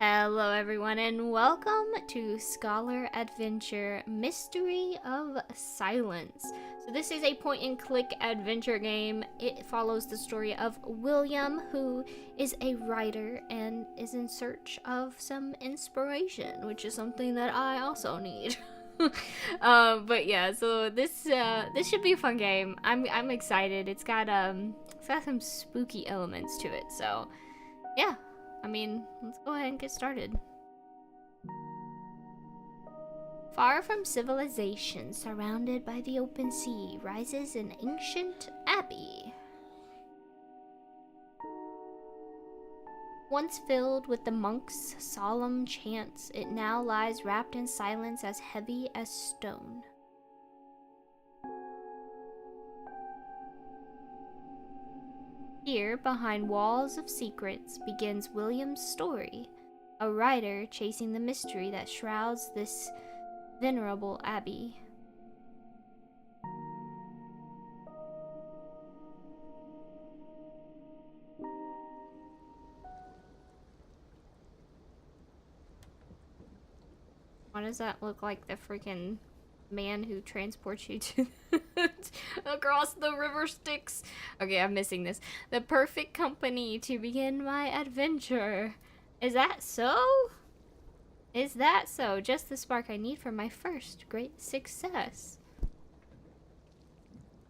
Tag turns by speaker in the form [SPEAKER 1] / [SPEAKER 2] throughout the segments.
[SPEAKER 1] Hello everyone and welcome to Scholar Adventure Mystery of Silence. So this is a point-and-click adventure game. It follows the story of William, who is a writer and is in search of some inspiration, which is something that I also need. But yeah, so this should be a fun game. I'm excited. It's got some spooky elements to it. So yeah. I mean, let's go ahead and get started. Far from civilization, surrounded by the open sea, rises an ancient abbey. Once filled with the monks' solemn chants, it now lies wrapped in silence as heavy as stone. Here, behind walls of secrets, begins William's story, a writer chasing the mystery that shrouds this venerable abbey. Why does that look like the freaking man who transports you to across the river Styx? Okay, I'm missing this. The perfect company to begin my adventure. Is that so? Is that so? Just the spark I need for my first great success.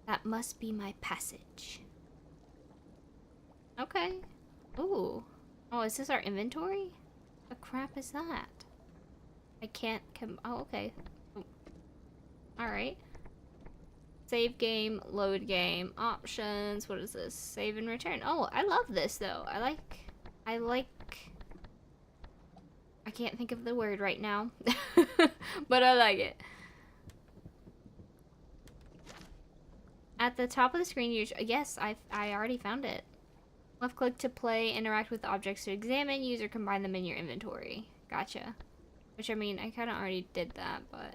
[SPEAKER 1] That must be my passage. Okay. Ooh. Oh, is this our inventory? What crap is that? I can't oh, okay. Alright. Save game, load game, options. What is this? Save and return. Oh, I love this though. I can't think of the word right now. But I like it. At the top of the screen, yes, I already found it. Left click to play, interact with objects to examine, use or combine them in your inventory. Gotcha. Which, I mean, I kind of already did that, but...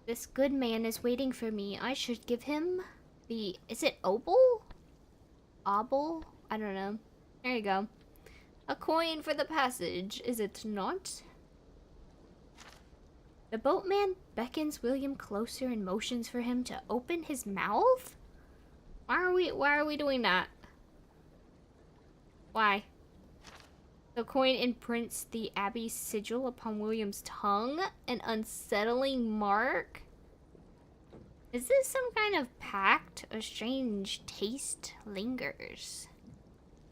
[SPEAKER 1] This good man is waiting for me. I should give him the... Is it obol? Obol? I don't know. There you go. A coin for the passage, is it not? The boatman beckons William closer and motions for him to open his mouth? Why are we doing that? Why? The coin imprints the abbey's sigil upon William's tongue, an unsettling mark. Is this some kind of pact? A strange taste lingers.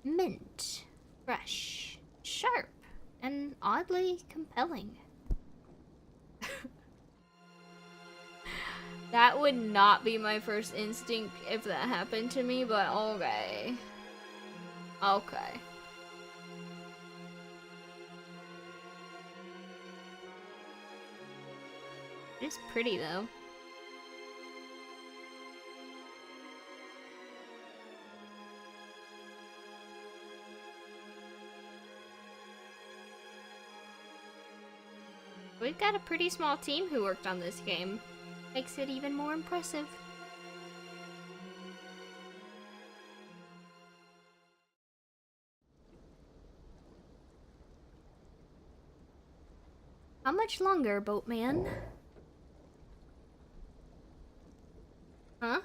[SPEAKER 1] Mint, fresh, sharp, and oddly compelling. That would not be my first instinct if that happened to me, but okay. Okay. It's pretty though. We've got a pretty small team who worked on this game. Makes it even more impressive. How much longer, boatman? Huh?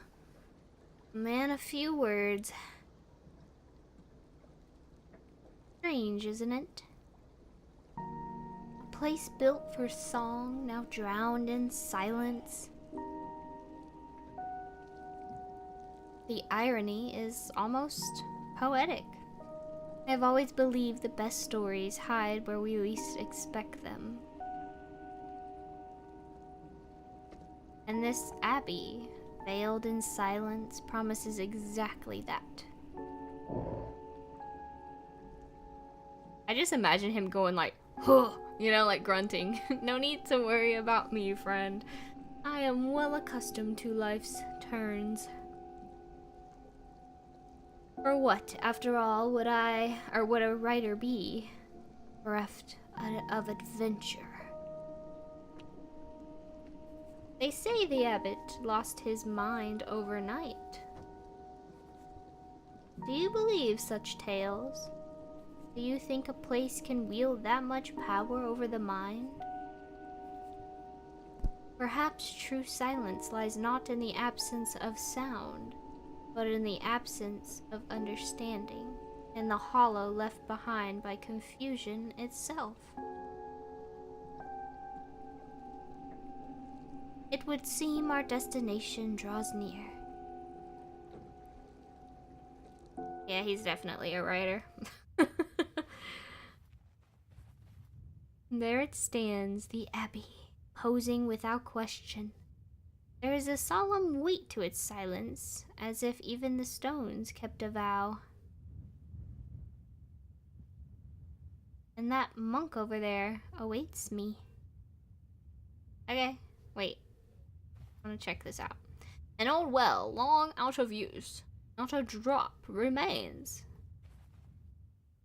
[SPEAKER 1] Man, a few words. Strange, isn't it? A place built for song, now drowned in silence. The irony is almost poetic. I've always believed the best stories hide where we least expect them. And this abbey, veiled in silence, promises exactly that. I just imagine him going like, huh, you know, like grunting. No need to worry about me, friend. I am well accustomed to life's turns. For what, after all, would a writer be, bereft of adventure? They say the abbot lost his mind overnight. Do you believe such tales? Do you think a place can wield that much power over the mind? Perhaps true silence lies not in the absence of sound, but in the absence of understanding, in the hollow left behind by confusion itself. It would seem our destination draws near. Yeah, he's definitely a writer. There it stands, the abbey, posing without question. There is a solemn weight to its silence, as if even the stones kept a vow. And that monk over there awaits me. Okay, wait. I want to check this out. An old well, long out of use. Not a drop remains.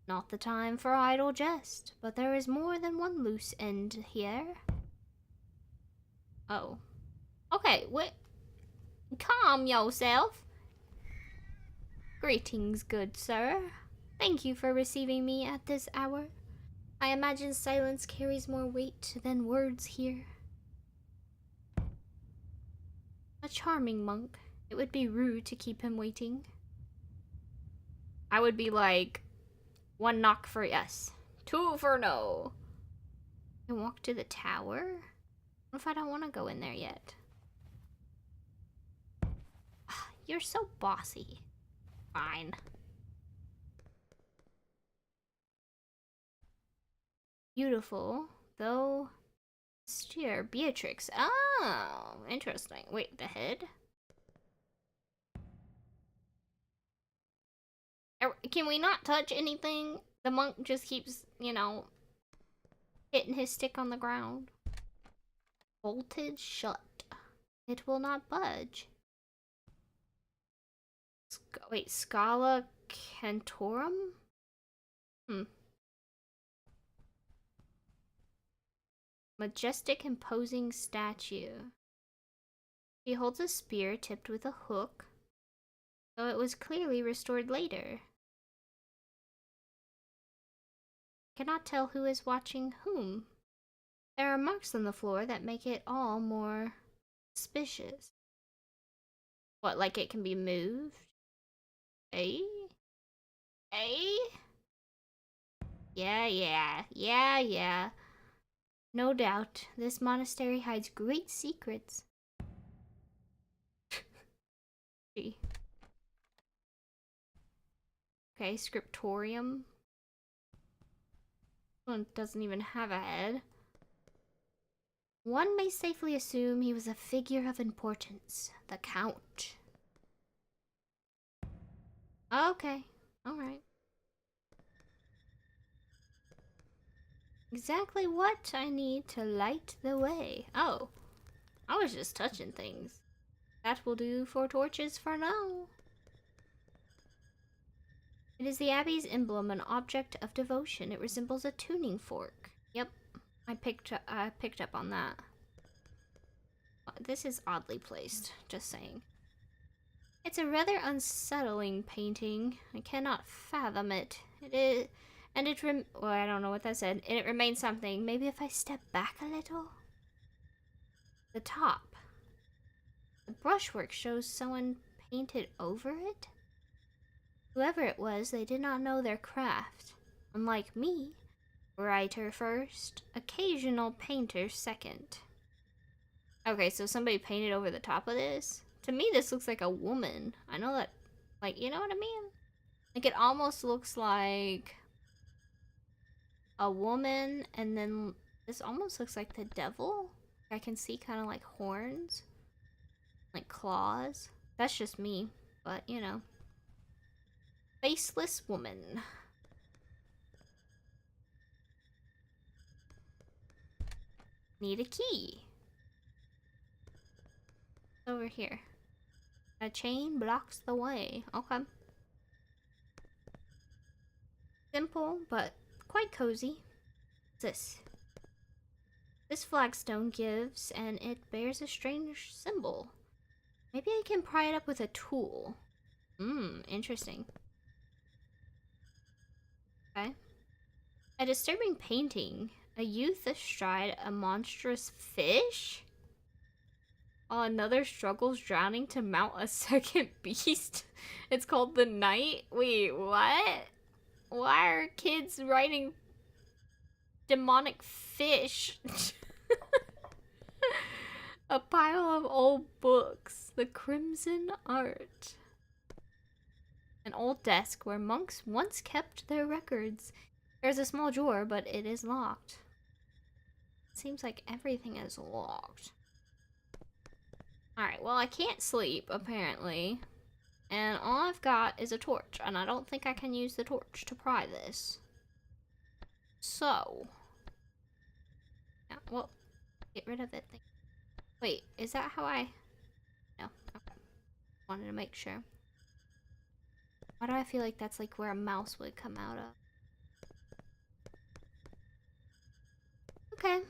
[SPEAKER 1] Not the time for idle jest, but there is more than one loose end here. Oh. Okay, wait. Calm yourself. Greetings, good sir. Thank you for receiving me at this hour. I imagine silence carries more weight than words here. A charming monk. It would be rude to keep him waiting. I would be like, 1 knock for yes, 2 for no. And walk to the tower? What if I don't want to go in there yet? You're so bossy. Fine. Beautiful, though austere. Beatrix. Oh, interesting. Wait, the head? Can we not touch anything? The monk just keeps, you know, hitting his stick on the ground. Bolted shut. It will not budge. Wait, Scala Cantorum? Majestic, imposing statue. He holds a spear tipped with a hook, though it was clearly restored later. Cannot tell who is watching whom. There are marks on the floor that make it all more suspicious. What, like it can be moved? Eh? Yeah. No doubt, this monastery hides great secrets. Okay, scriptorium. One doesn't even have a head. One may safely assume he was a figure of importance. The Count. Okay, alright. Exactly what I need to light the way. Oh, I was just touching things. That will do for torches for now. It is the Abbey's emblem, an object of devotion. It resembles a tuning fork. Yep, I picked up on that. This is oddly placed, just saying. It's a rather unsettling painting. I cannot fathom it. It is, and well, I don't know what that said. And it remains something. Maybe if I step back a little? The top. The brushwork shows someone painted over it? Whoever it was, they did not know their craft. Unlike me, writer first, occasional painter second. Okay, so somebody painted over the top of this? To me, this looks like a woman. I know that, like, you know what I mean? Like, it almost looks like a woman, and then this almost looks like the devil. I can see kind of like horns, like claws. That's just me, but, you know. Faceless woman. Need a key. Over here. A chain blocks the way. Okay. Simple, but quite cozy. What's this? This flagstone gives, and it bears a strange symbol. Maybe I can pry it up with a tool. Interesting. Okay. A disturbing painting. A youth astride a monstrous fish? While another struggles drowning to mount a second beast. It's called The Knight? Wait, what? Why are kids writing demonic fish? A pile of old books. The Crimson Art. An old desk where monks once kept their records. There's a small drawer, but it is locked. Seems like everything is locked. Alright, well I can't sleep, apparently. And all I've got is a torch, and I don't think I can use the torch to pry this. So... yeah, well, get rid of it. Wait, is that how I... no, okay. Wanted to make sure. Why do I feel like that's like where a mouse would come out of? Okay.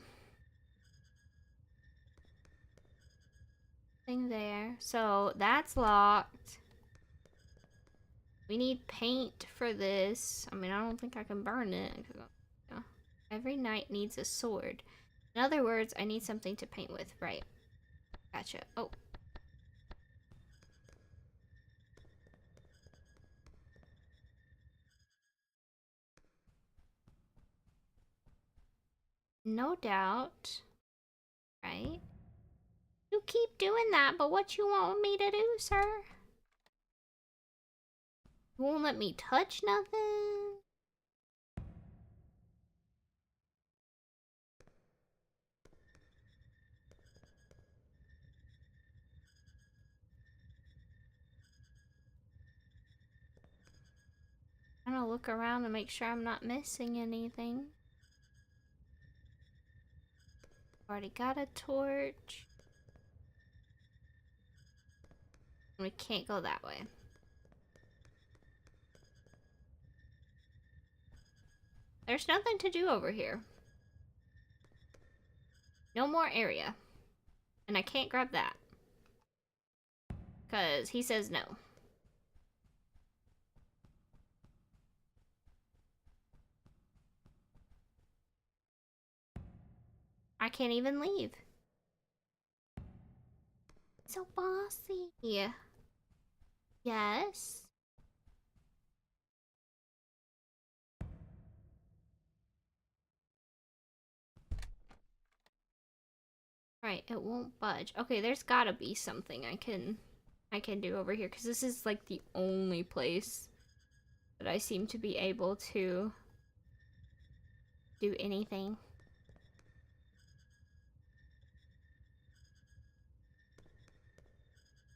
[SPEAKER 1] Thing there. So that's locked. We need paint for this. I mean, I don't think I can burn it. Every knight needs a sword. In other words, I need something to paint with. Right. Gotcha. Oh. No doubt. Right? You keep doing that, but what you want me to do, sir? You won't let me touch nothing? I'm gonna look around and make sure I'm not missing anything. Already got a torch. We can't go that way. There's nothing to do over here. No more area. And I can't grab that. Because he says no. I can't even leave. So bossy. Yeah. Yes. Right, it won't budge. Okay, there's gotta be something I can do over here, because this is like the only place that I seem to be able to do anything.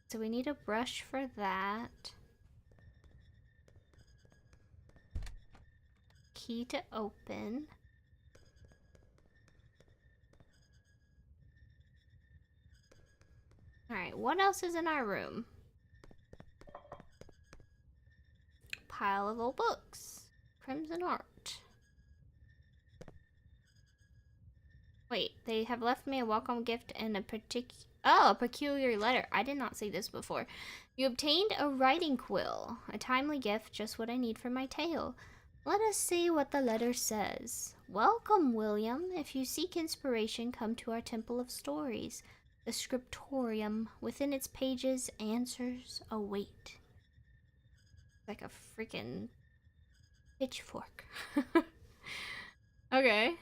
[SPEAKER 1] So we need a brush for that. Key to open. Alright, what else is in our room? Pile of old books. Crimson Art. Wait, they have left me a welcome gift and a peculiar letter. I did not see this before. You obtained a writing quill. A timely gift, just what I need for my tale. Let us see what the letter says. Welcome, William. If you seek inspiration, come to our Temple of Stories. The scriptorium. Within its pages, answers await. Like a freaking pitchfork. Okay.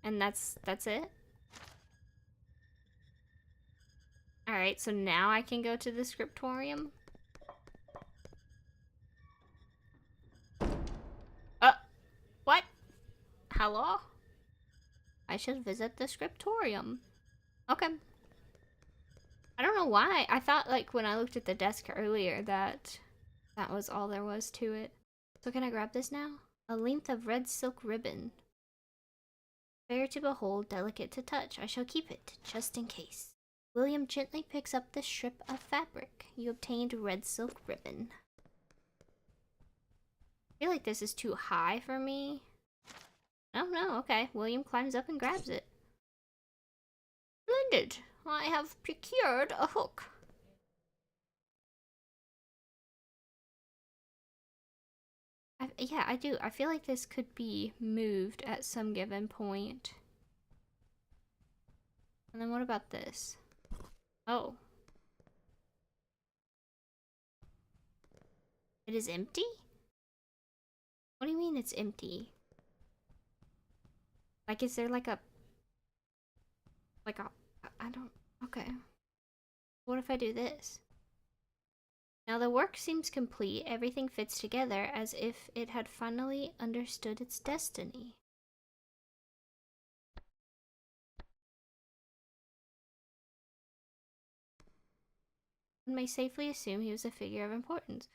[SPEAKER 1] And that's it? Alright, so now I can go to the scriptorium? What? Hello? I should visit the scriptorium. Okay. I don't know why. I thought, like, when I looked at the desk earlier that was all there was to it. So can I grab this now? A length of red silk ribbon. Fair to behold, delicate to touch. I shall keep it, just in case. William gently picks up the strip of fabric. You obtained red silk ribbon. I feel like this is too high for me. Oh no, okay. William climbs up and grabs it. Splendid. I have procured a hook. yeah, I do. I feel like this could be moved at some given point. And then what about this? Oh. It is empty? What do you mean it's empty? Like, is there like a... I don't... Okay. What if I do this? Now the work seems complete. Everything fits together as if it had finally understood its destiny. One may safely assume he was a figure of importance.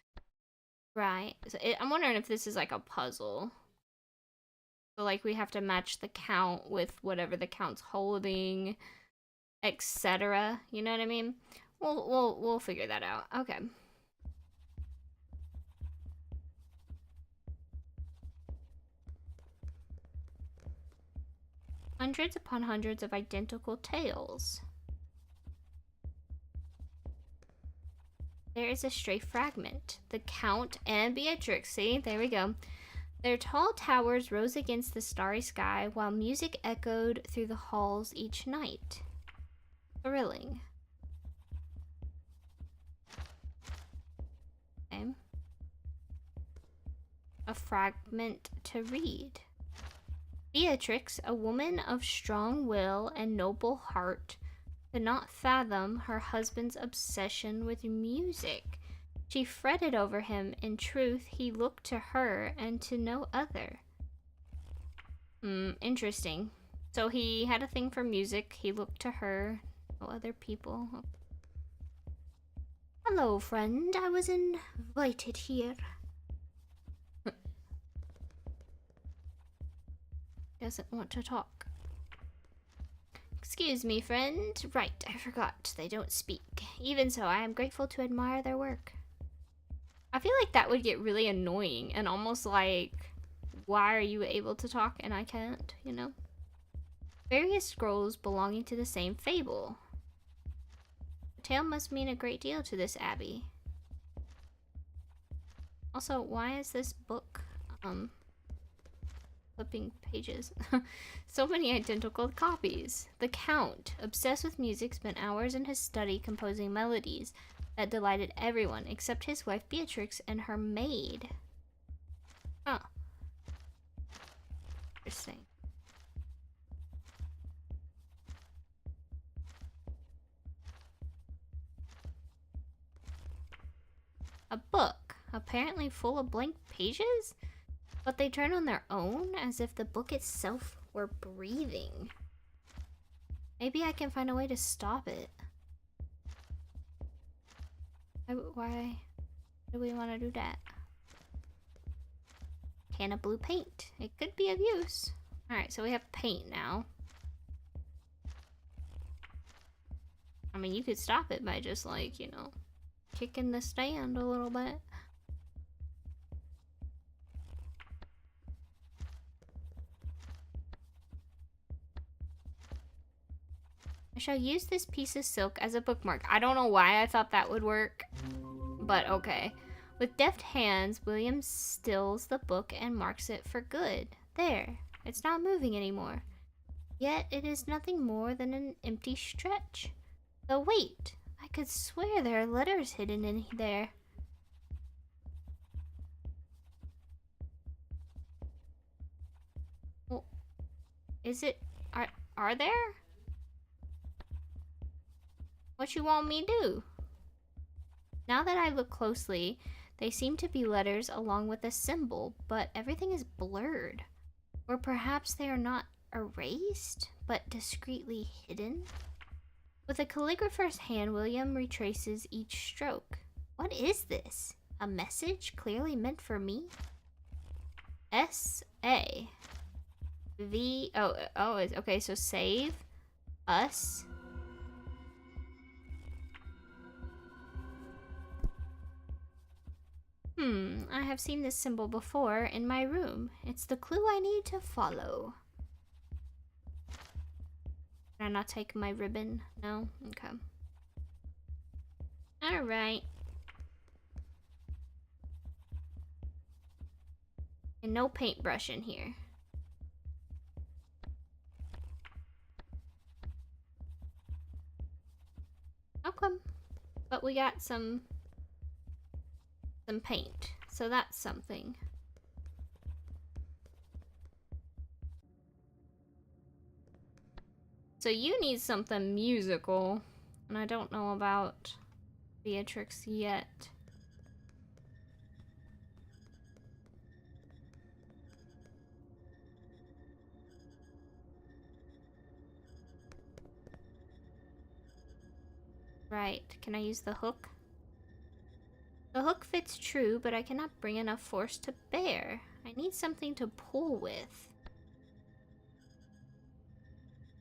[SPEAKER 1] Right. So I'm wondering if this is like a puzzle. So like we have to match the count with whatever the count's holding, etc. You know what I mean? We'll figure that out. Okay. Hundreds upon hundreds of identical tales. There is a stray fragment. The Count and Beatrix. See, there we go. Their tall towers rose against the starry sky while music echoed through the halls each night. Thrilling. Okay. A fragment to read. Beatrix, a woman of strong will and noble heart, could not fathom her husband's obsession with music. She fretted over him. In truth, he looked to her and to no other. Interesting. So he had a thing for music. He looked to her, no other people. Hello, friend. I was invited here. Doesn't want to talk. Excuse me, friend. Right, I forgot. They don't speak. Even so, I am grateful to admire their work. I feel like that would get really annoying and almost like, why are you able to talk and I can't, you know? Various scrolls belonging to the same fable. The tale must mean a great deal to this abbey. Also, why is this book, flipping pages? So many identical copies. The Count, obsessed with music, spent hours in his study composing melodies that delighted everyone except his wife Beatrix and her maid. Huh. Interesting. A book, apparently full of blank pages? But they turn on their own as if the book itself were breathing. Maybe I can find a way to stop it. Why do we want to do that? Can of blue paint. It could be of use. Alright, so we have paint now. I mean, you could stop it by just like, you know, kicking the stand a little bit. I shall use this piece of silk as a bookmark. I don't know why I thought that would work, but okay. With deft hands, William stills the book and marks it for good. There, it's not moving anymore. Yet it is nothing more than an empty stretch. Though wait, I could swear there are letters hidden in there. Well, is it, are there? What you want me to do? Now that I look closely, they seem to be letters along with a symbol, but everything is blurred. Or perhaps they are not erased, but discreetly hidden? With a calligrapher's hand, William retraces each stroke. What is this? A message clearly meant for me? S-A. V, okay, so save us. I have seen this symbol before in my room. It's the clue I need to follow. Can I not take my ribbon? No? Okay. Alright. no paintbrush in here. Okay. But we got some paint, so that's something. So you need something musical, and I don't know about Beatrix yet. Right, can I use the hook? The hook fits true, but I cannot bring enough force to bear. I need something to pull with.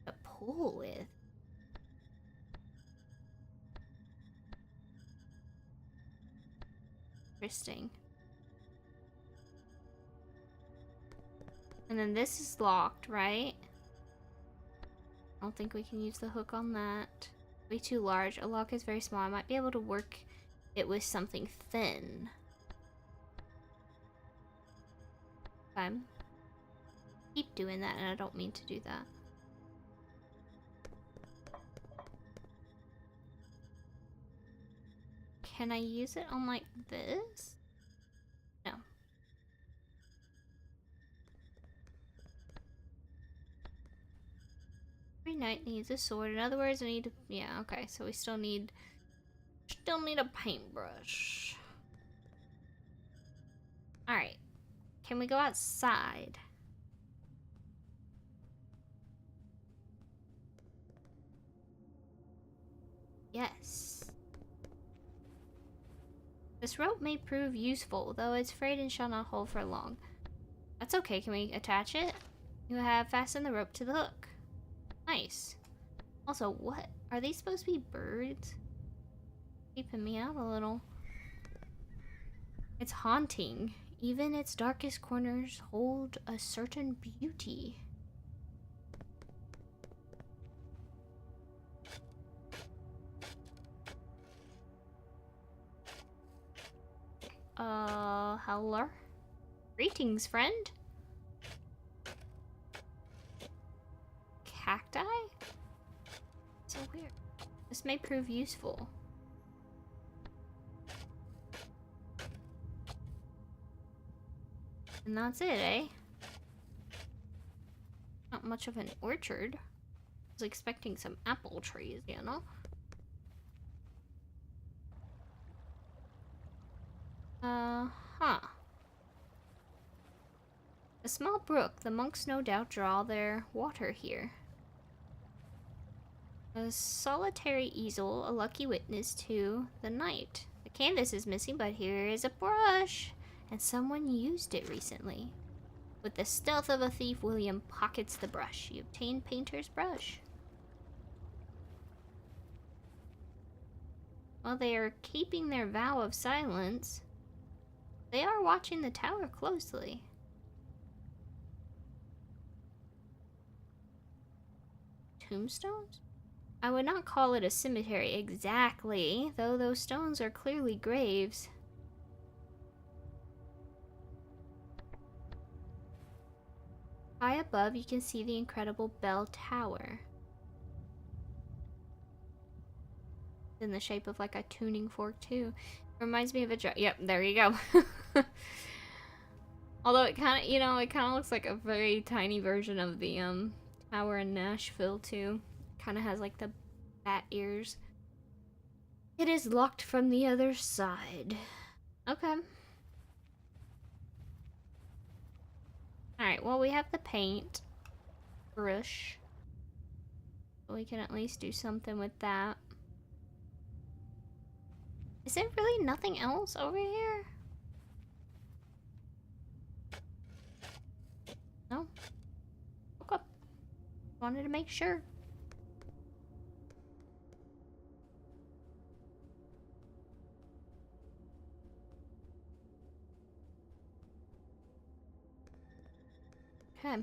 [SPEAKER 1] To pull with? Interesting. And then this is locked, right? I don't think we can use the hook on that. Way too large. A lock is very small. I might be able to work it with something thin. Okay. Keep doing that, and I don't mean to do that. Can I use it on like this? No. Every knight needs a sword. In other words, I need to... Yeah, okay. So we still need a paintbrush. Alright. Can we go outside? Yes. This rope may prove useful, though it's frayed and shall not hold for long. That's okay. Can we attach it? You have fastened the rope to the hook. Nice. Also, what? Are these supposed to be birds? Keeping me out a little. It's haunting. Even its darkest corners hold a certain beauty. Hello? Greetings, friend. Cacti? So weird. This may prove useful. And that's it, eh? Not much of an orchard. I was expecting some apple trees, you know? Huh. A small brook. The monks no doubt draw their water here. A solitary easel, a lucky witness to the night. The canvas is missing, but here is a brush. And someone used it recently. With the stealth of a thief, William pockets the brush. You obtain painter's brush. While they are keeping their vow of silence, they are watching the tower closely. Tombstones? I would not call it a cemetery exactly, though those stones are clearly graves. High above, you can see the incredible bell tower. In the shape of like a tuning fork too. Reminds me of a yep, there you go. Although it kind of, you know, it kind of looks like a very tiny version of the tower in Nashville too. Kind of has like the bat ears. It is locked from the other side. Okay. Alright, well we have the paint brush. We can at least do something with that. Is there really nothing else over here? No? Okay. Wanted to make sure. Okay.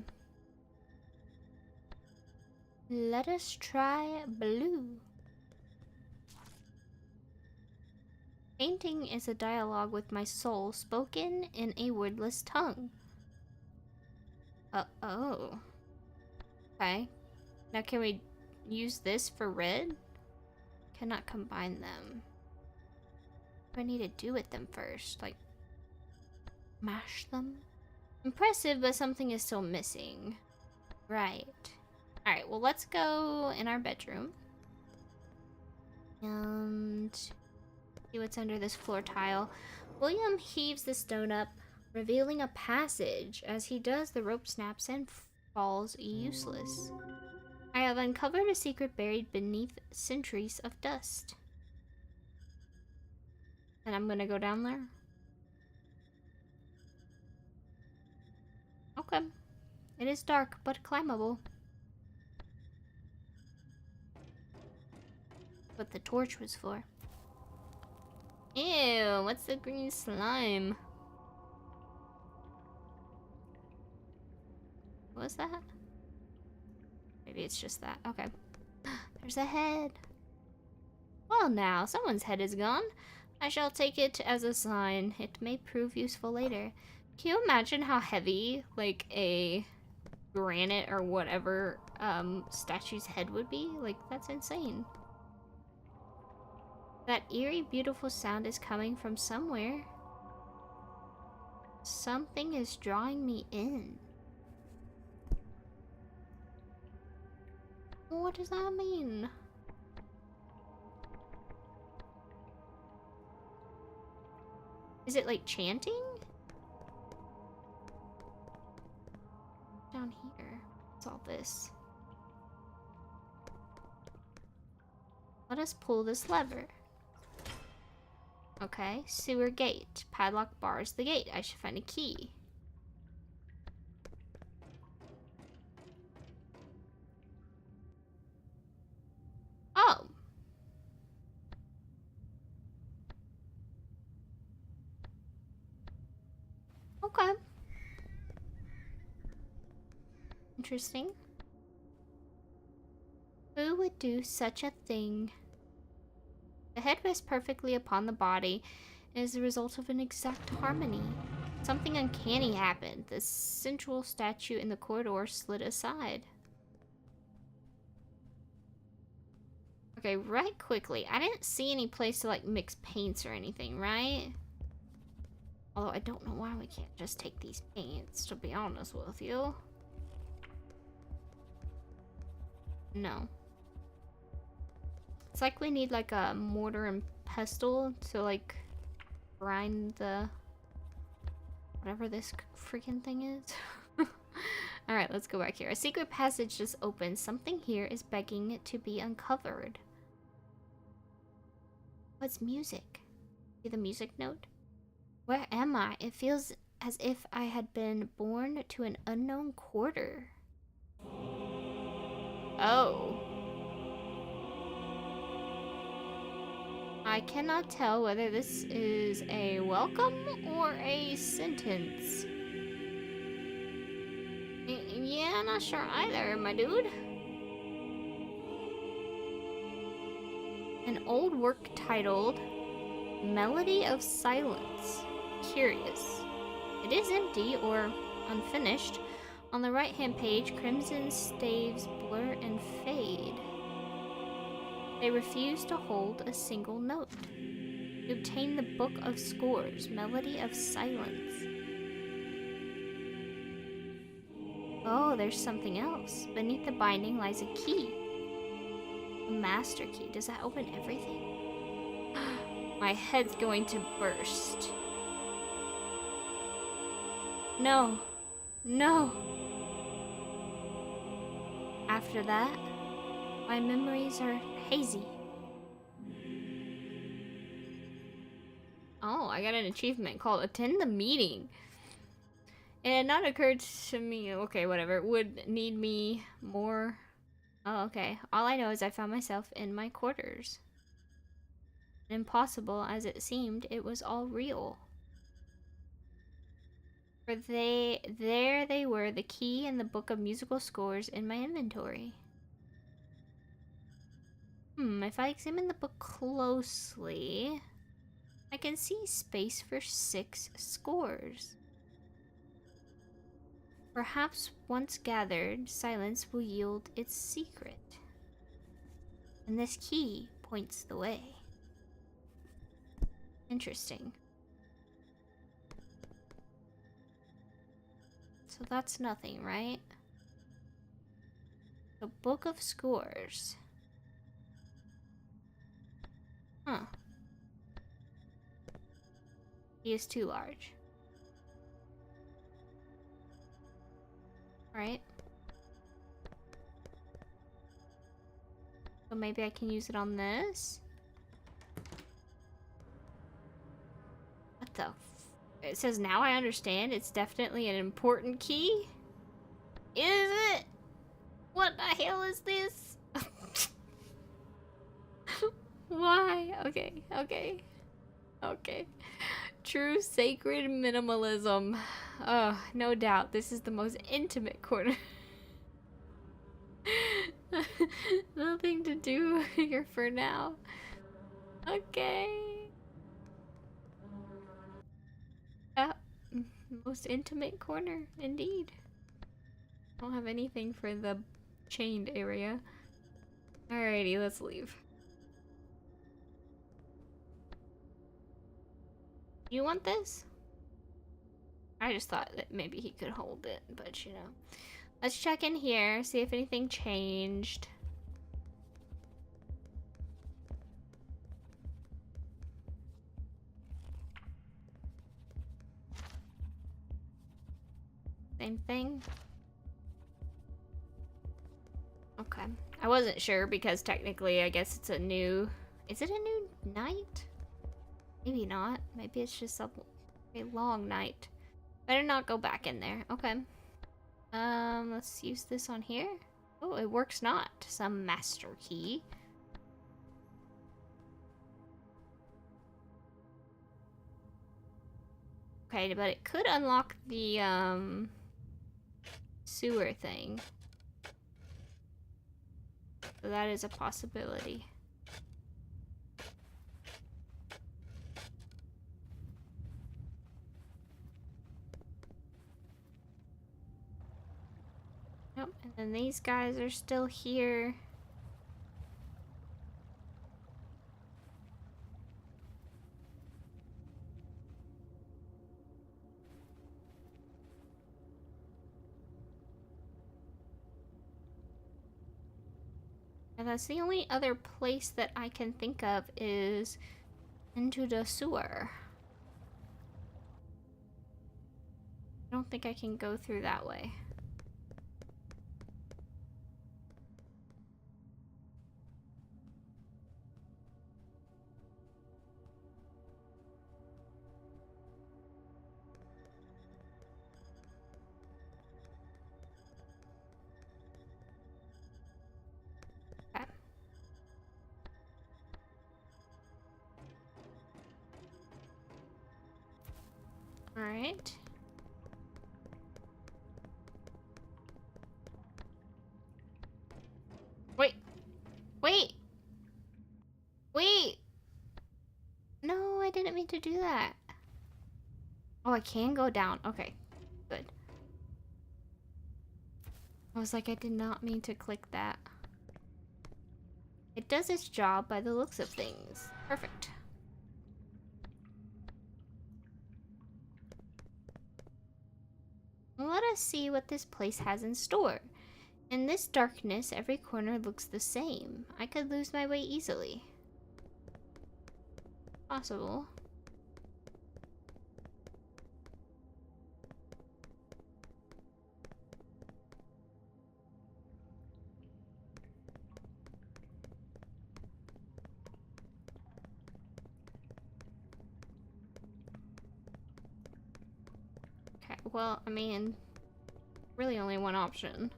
[SPEAKER 1] Let us try blue. Painting is a dialogue with my soul, spoken in a wordless tongue. Oh. Okay. Now can we use this for red? Cannot combine them. What do I need to do with them first? Like, mash them? Impressive, but something is still missing. Right. Alright, well, let's go in our bedroom. And see what's under this floor tile. William heaves the stone up, revealing a passage. As he does, the rope snaps and falls useless. I have uncovered a secret buried beneath centuries of dust. And I'm gonna go down there. Okay. It is dark, but climbable. What the torch was for. Ew, what's the green slime? What was that? Maybe it's just that. Okay. There's a head. Well now, someone's head is gone. I shall take it as a sign. It may prove useful later. Can you imagine how heavy, like, a granite or whatever statue's head would be? Like, that's insane. That eerie, beautiful sound is coming from somewhere. Something is drawing me in. What does that mean? Is it like chanting? Down here. What's all this? Let us pull this lever. Okay, sewer gate. Padlock bars the gate. I should find a key. Oh. Okay. Interesting. Who would do such a thing? The head rests perfectly upon the body and is the result of an exact harmony. Something uncanny happened. The central statue in the corridor slid aside. Okay, right quickly. I didn't see any place to like mix paints or anything, right? Although I don't know why we can't just take these paints, to be honest with you. No. It's like we need like a mortar and pestle to like grind the whatever this freaking thing is. Alright, let's go back here. A secret passage just opened. Something here is begging to be uncovered. What's music? See the music note? Where am I? It feels as if I had been born to an unknown quarter. Oh. I cannot tell whether this is a welcome or a sentence. Yeah, not sure either, my dude. An old work titled Melody of Silence. Curious. It is empty or unfinished. On the right-hand page, crimson staves blur and fade. They refuse to hold a single note. You obtain the Book of Scores, Melody of Silence. Oh, there's something else. Beneath the binding lies a key. A master key. Does that open everything? My head's going to burst. No. No. After that, my memories are hazy. Oh, I got an achievement called Attend the Meeting. It had not occurred to me, okay, whatever, it would need me more. Oh, okay. All I know is I found myself in my quarters. Impossible as it seemed, it was all real. For there they were, the key and the book of musical scores in my inventory. If I examine the book closely, I can see space for 6 scores. Perhaps once gathered, silence will yield its secret. And this key points the way. Interesting. So that's nothing, right? The Book of Scores. Huh. He is too large. Alright. So maybe I can use it on this? What the f- It says, now I understand. It's definitely an important key? Is it? What the hell is this? Why? Okay, okay. Okay. True sacred minimalism. Oh, no doubt. This is the most intimate corner. Nothing to do here for now. Okay. Most intimate corner, indeed. Don't have anything for the chained area. Alrighty, let's leave. You want this? I just thought that maybe he could hold it, but you know. Let's check in here, see if anything changed. Same thing. Okay. I wasn't sure because technically I guess it's a new... Is it a new night? Maybe not. Maybe it's just a long night. Better not go back in there. Okay. Let's use this on here. Oh, it works not. Some master key. Okay, but it could unlock the, sewer thing. So that is a possibility. Nope, and then these guys are still here. And that's the only other place that I can think of is into the sewer. I don't think I can go through that way. Okay. All right. Wait. Wait. Wait. No, I didn't mean to do that. Oh, I can go down. Okay. Good. I was like, I did not mean to click that. It does its job by the looks of things. Perfect. Let us see what this place has in store. In this darkness, every corner looks the same. I could lose my way easily. Possible. Okay, well, I mean, really only one option.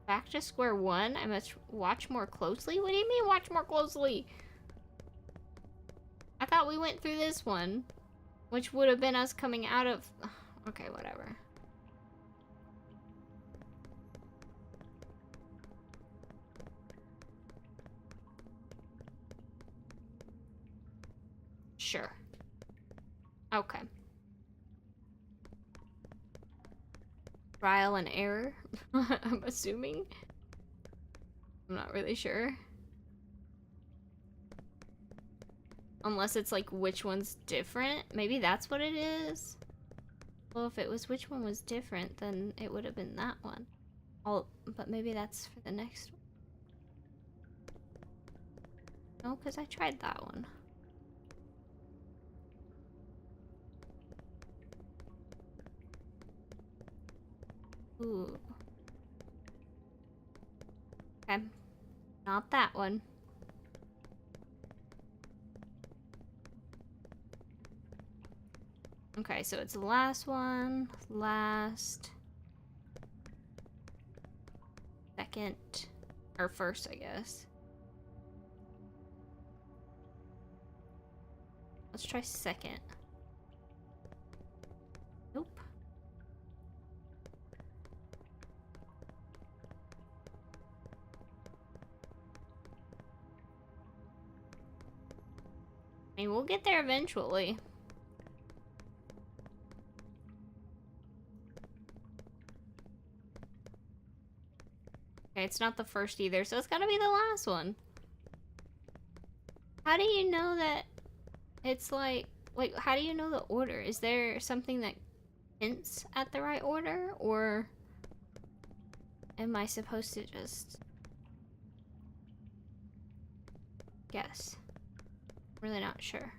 [SPEAKER 1] Back to square one? I must watch more closely? What do you mean watch more closely? I thought we went through this one, which would have been us coming out of... Okay, whatever. Sure. Okay. trial and error. I'm assuming. I'm not really sure. Unless it's like which one's different. Maybe that's what it is. Well, if it was which one was different, then it would have been that one. But maybe that's for the next one. No, because I tried that one. Ooh. Okay. Not that one. Okay, so it's the last one. Last. Second. Or first, I guess. Let's try second. Nope. I mean, we'll get there eventually. Okay, it's not the first either, so it's gotta be the last one. How do you know that it's like, how do you know the order? Is there something that hints at the right order, or am I supposed to just guess? Really not sure.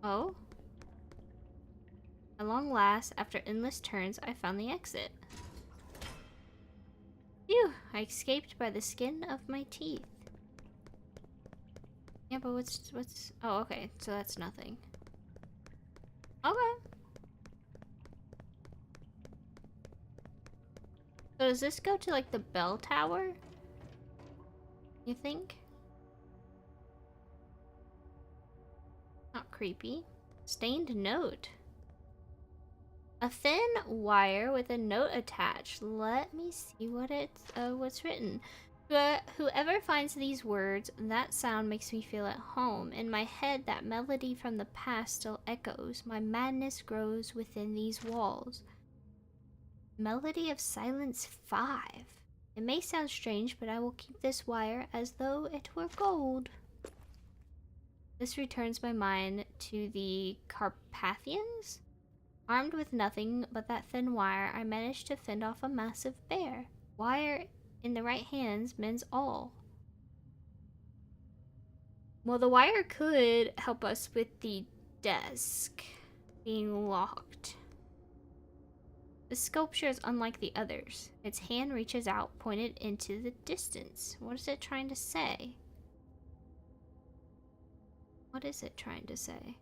[SPEAKER 1] Oh? At long last, after endless turns, I found the exit. Phew! I escaped by the skin of my teeth. Yeah, but what's... Oh, okay. So that's nothing. Okay. So does this go to, like, the bell tower? You think? Not creepy. Stained note. A thin wire with a note attached. Let me see what what's written. Whoever finds these words, that sound makes me feel at home. In my head, that melody from the past still echoes. My madness grows within these walls. Melody of Silence 5. It may sound strange, but I will keep this wire as though it were gold. This returns my mind to the Carpathians. Armed with nothing but that thin wire, I managed to fend off a massive bear. Wire in the right hands mends all. Well, the wire could help us with the desk being locked. The sculpture is unlike the others. Its hand reaches out, pointed into the distance. What is it trying to say? What is it trying to say?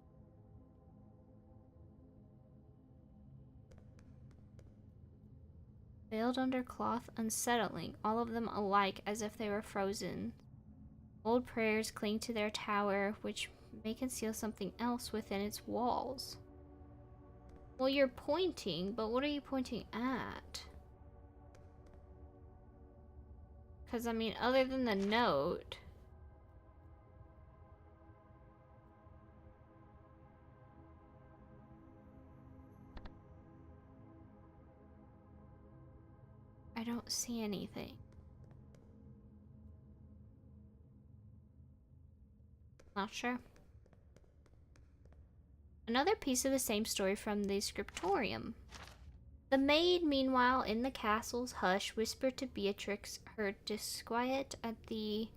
[SPEAKER 1] Veiled under cloth, unsettling, all of them alike as if they were frozen. Old prayers cling to their tower, which may conceal something else within its walls. Well, you're pointing, but what are you pointing at? Because, I mean, other than the note... I don't see anything. Not sure. Another piece of the same story from the scriptorium. The maid, meanwhile, in the castle's hush, whispered to Beatrix her disquiet at the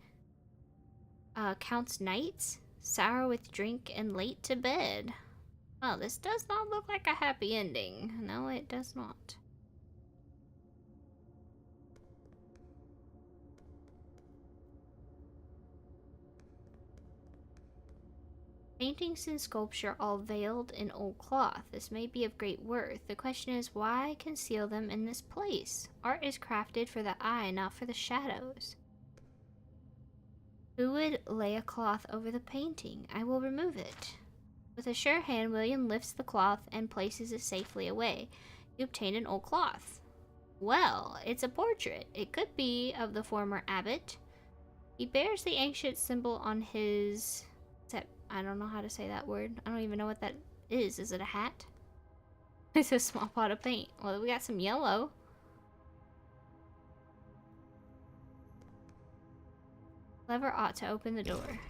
[SPEAKER 1] Count's nights, sour with drink and late to bed. Well, this does not look like a happy ending. No, it does not. Paintings and sculpture all veiled in old cloth. This may be of great worth. The question is, why conceal them in this place? Art is crafted for the eye, not for the shadows. Who would lay a cloth over the painting? I will remove it. With a sure hand, William lifts the cloth and places it safely away. You obtain an old cloth. Well, it's a portrait. It could be of the former abbot. He bears the ancient symbol on his... I don't know how to say that word. I don't even know what that is. Is it a hat? It's a small pot of paint. Well, we got some yellow. Lever ought to open the door.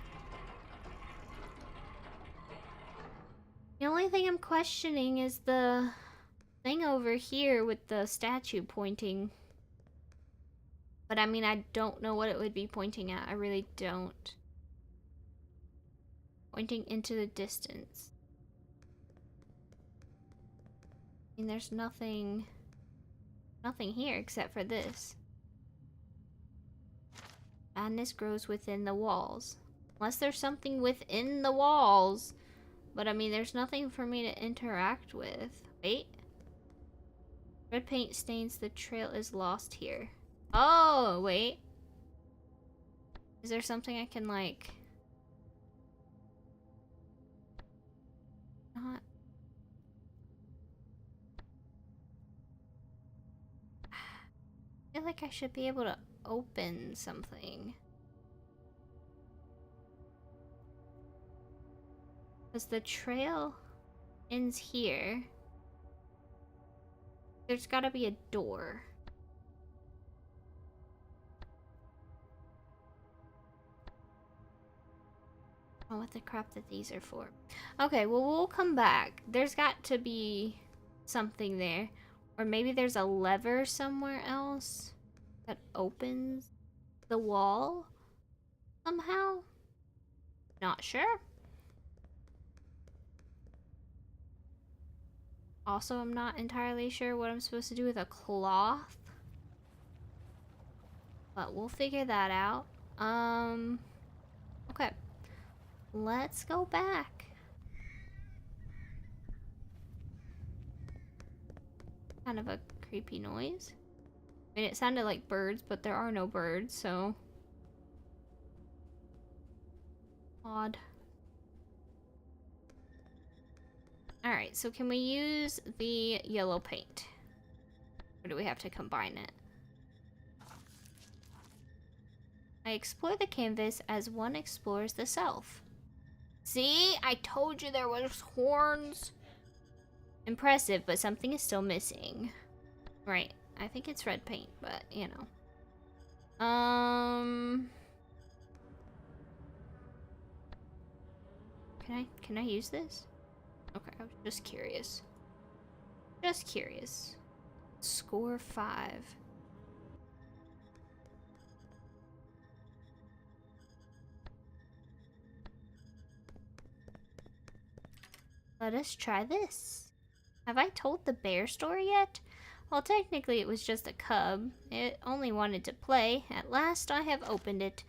[SPEAKER 1] The only thing I'm questioning is the thing over here with the statue pointing. But I mean, I don't know what it would be pointing at. I really don't. Pointing into the distance. I mean, there's nothing here except for this. Madness grows within the walls. Unless there's something within the walls. But I mean, there's nothing for me to interact with. Wait. Red paint stains the trail is lost here. Oh, wait. Is there something I can, like... not... I feel like I should be able to open something. Because the trail ends here. There's gotta be a door. Oh, what the crap that these are for. Okay, well, we'll come back. There's got to be something there. Or maybe there's a lever somewhere else that opens the wall somehow. Not sure. Also, I'm not entirely sure what I'm supposed to do with a cloth. But we'll figure that out. Okay. Let's go back. Kind of a creepy noise. I mean, it sounded like birds, but there are no birds, so... odd. Alright, so can we use the yellow paint? Or do we have to combine it? I explore the canvas as one explores the self. See? I told you there was horns! Impressive, but something is still missing. Right. I think it's red paint, but, you know. Can I use this? Okay, I was just curious. Just curious. Score 5. Let us try this. Have I told the bear story yet? Well, technically it was just a cub. It only wanted to play. At last I have opened it.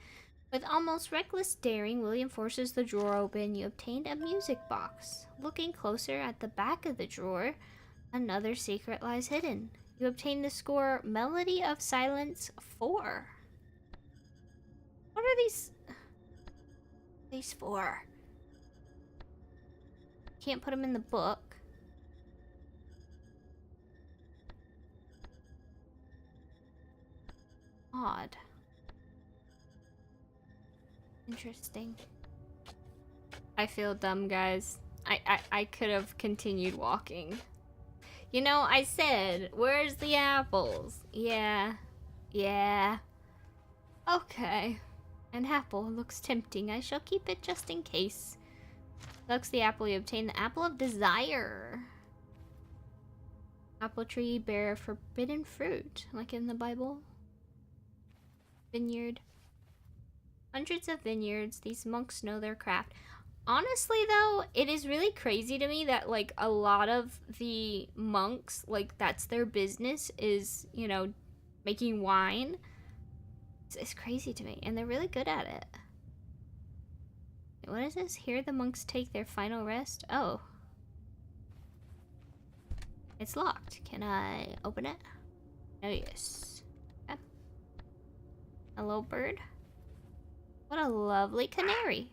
[SPEAKER 1] With almost reckless daring, William forces the drawer open. You obtained a music box. Looking closer at the back of the drawer, another secret lies hidden. You obtain the score Melody of Silence 4. What are these for? Can't put them in the book. Odd. Interesting. I feel dumb, guys. I could have continued walking. You know, I said, where's the apples? Yeah. Yeah. Okay. An apple looks tempting. I shall keep it just in case. Looks the apple. You obtain the apple of desire. Apple tree bear forbidden fruit, like in the Bible. Vineyard. Hundreds of vineyards. These monks know their craft. Honestly, though, it is really crazy to me that, like, a lot of the monks, like, that's their business is, you know, making wine. It's crazy to me, and they're really good at it. What is this? Here the monks take their final rest? Oh. It's locked. Can I open it? Oh, yes. Okay. Hello, bird. What a lovely canary.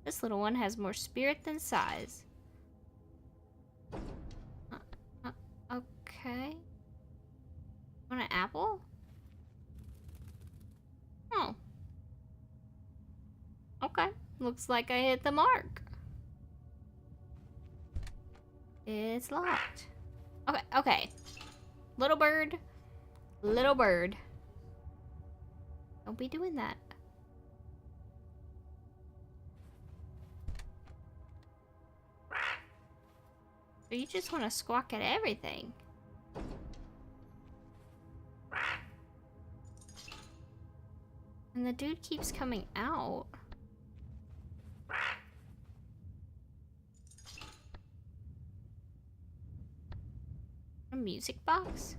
[SPEAKER 1] This little one has more spirit than size. Okay. Want an apple? Oh. Looks like I hit the mark. It's locked. Okay, okay. Little bird. Little bird. Don't be doing that. So you just want to squawk at everything. And the dude keeps coming out. A music box?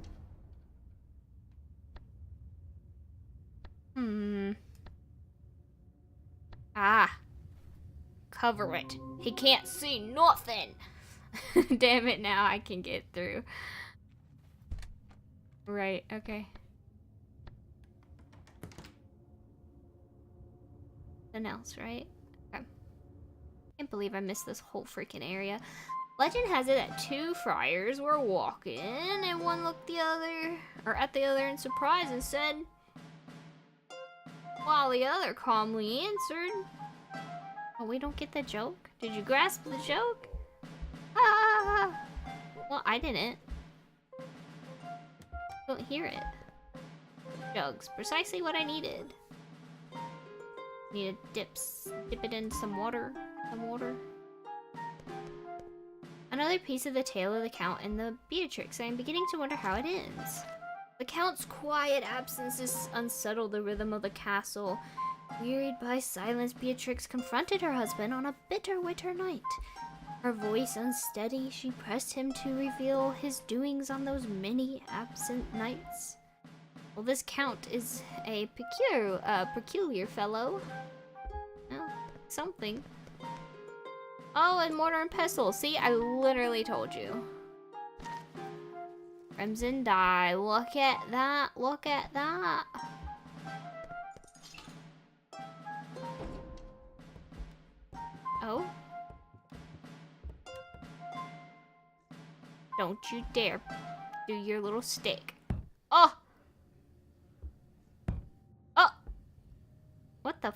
[SPEAKER 1] Ah. Cover it. He can't see nothing. Damn it, now I can get through. Right, okay. Nothing else, right? Okay. Can't believe I missed this whole freaking area. Legend has it that two friars were walking, and one looked at the other in surprise and said, while the other calmly answered, oh, we don't get the joke? Did you grasp the joke? Ah! Well, I didn't. Don't hear it. Jugs, precisely what I needed. Need to dip it in some water. Another piece of the tale of the Count and the Beatrix. I am beginning to wonder how it ends. The Count's quiet absences unsettled the rhythm of the castle. Wearied by silence, Beatrix confronted her husband on a bitter winter night. Her voice unsteady, she pressed him to reveal his doings on those many absent nights. Well, this Count is a peculiar fellow. Well, something. Oh, and mortar and pestle. See, I literally told you. Crimson dye. Look at that. Look at that. Oh. Don't you dare do your little stick. Oh! Oh! What the?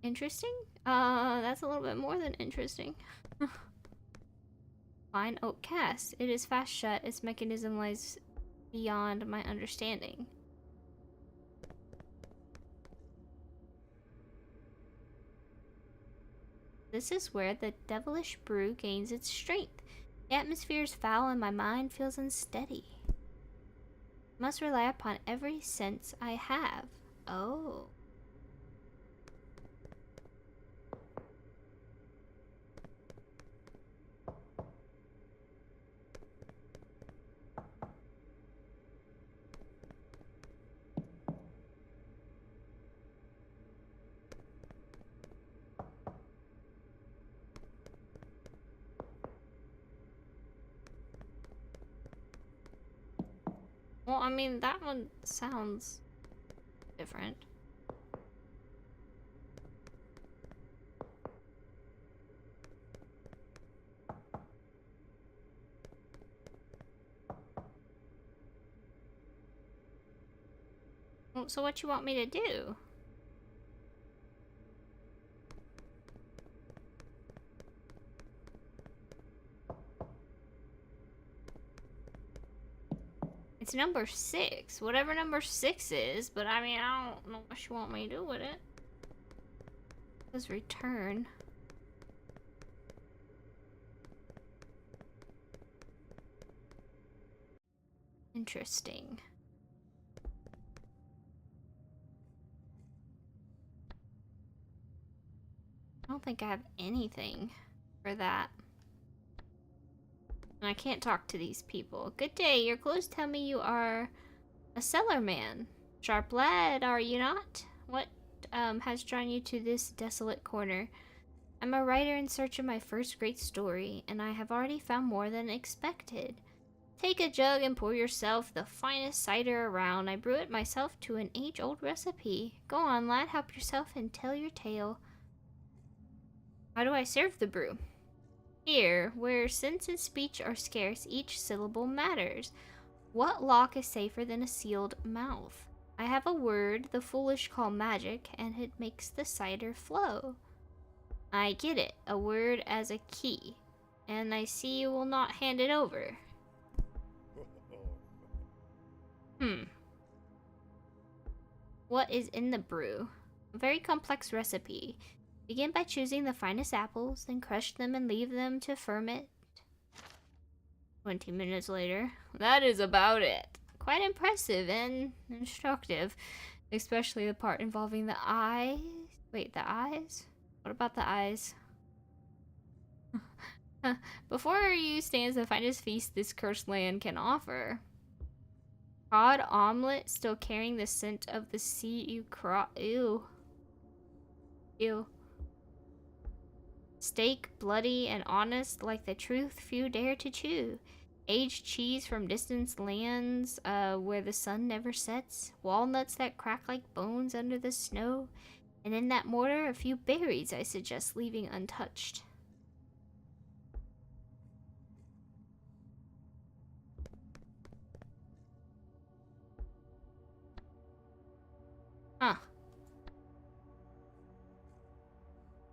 [SPEAKER 1] Interesting? That's a little bit more than interesting. Fine oak cast. It is fast shut. Its mechanism lies beyond my understanding. This is where the devilish brew gains its strength. The atmosphere is foul and my mind feels unsteady. I must rely upon every sense I have. Oh. Well, I mean, that one sounds different. Well, so what you want me to do? It's number 6. Whatever number 6 is, but I mean, I don't know what you want me to do with it. Let's return. Interesting. I don't think I have anything for that. And I can't talk to these people. Good day, your clothes tell me you are a cellar man. Sharp lad, are you not? What has drawn you to this desolate corner? I'm a writer in search of my first great story, and I have already found more than expected. Take a jug and pour yourself the finest cider around. I brew it myself to an age-old recipe. Go on, lad, help yourself and tell your tale. How do I serve the brew? Here, where sense and speech are scarce, each syllable matters. What lock is safer than a sealed mouth? I have a word the foolish call magic, and it makes the cider flow. I get it, a word as a key, and I see you will not hand it over. What is in the brew? A very complex recipe. Begin by choosing the finest apples, then crush them and leave them to ferment. 20 minutes later. That is about it. Quite impressive and instructive, especially the part involving the eyes. Wait, the eyes? What about the eyes? Before you stands the finest feast this cursed land can offer. Cod omelet, still carrying the scent of the sea you Ew. Ew. Steak, bloody and honest, like the truth few dare to chew. Aged cheese from distant lands, where the sun never sets. Walnuts that crack like bones under the snow. And in that mortar, a few berries I suggest leaving untouched. Huh.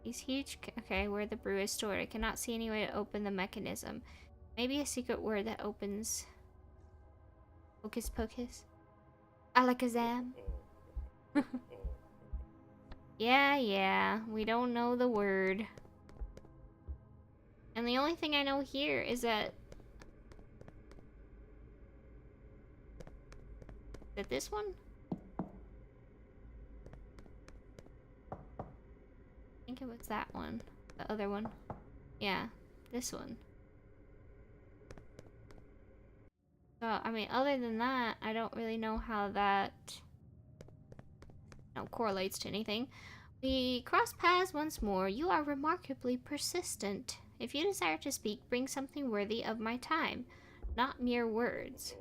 [SPEAKER 1] These huge... Okay, where the brew is stored. I cannot see any way to open the mechanism. Maybe a secret word that opens... Hocus pocus? Alakazam? Yeah, we don't know the word. And the only thing I know here is that... Is it this one? I think it was that one. The other one. Yeah, this one. So, I mean, other than that, I don't really know how that correlates to anything. We cross paths once more. You are remarkably persistent. If you desire to speak, bring something worthy of my time, not mere words.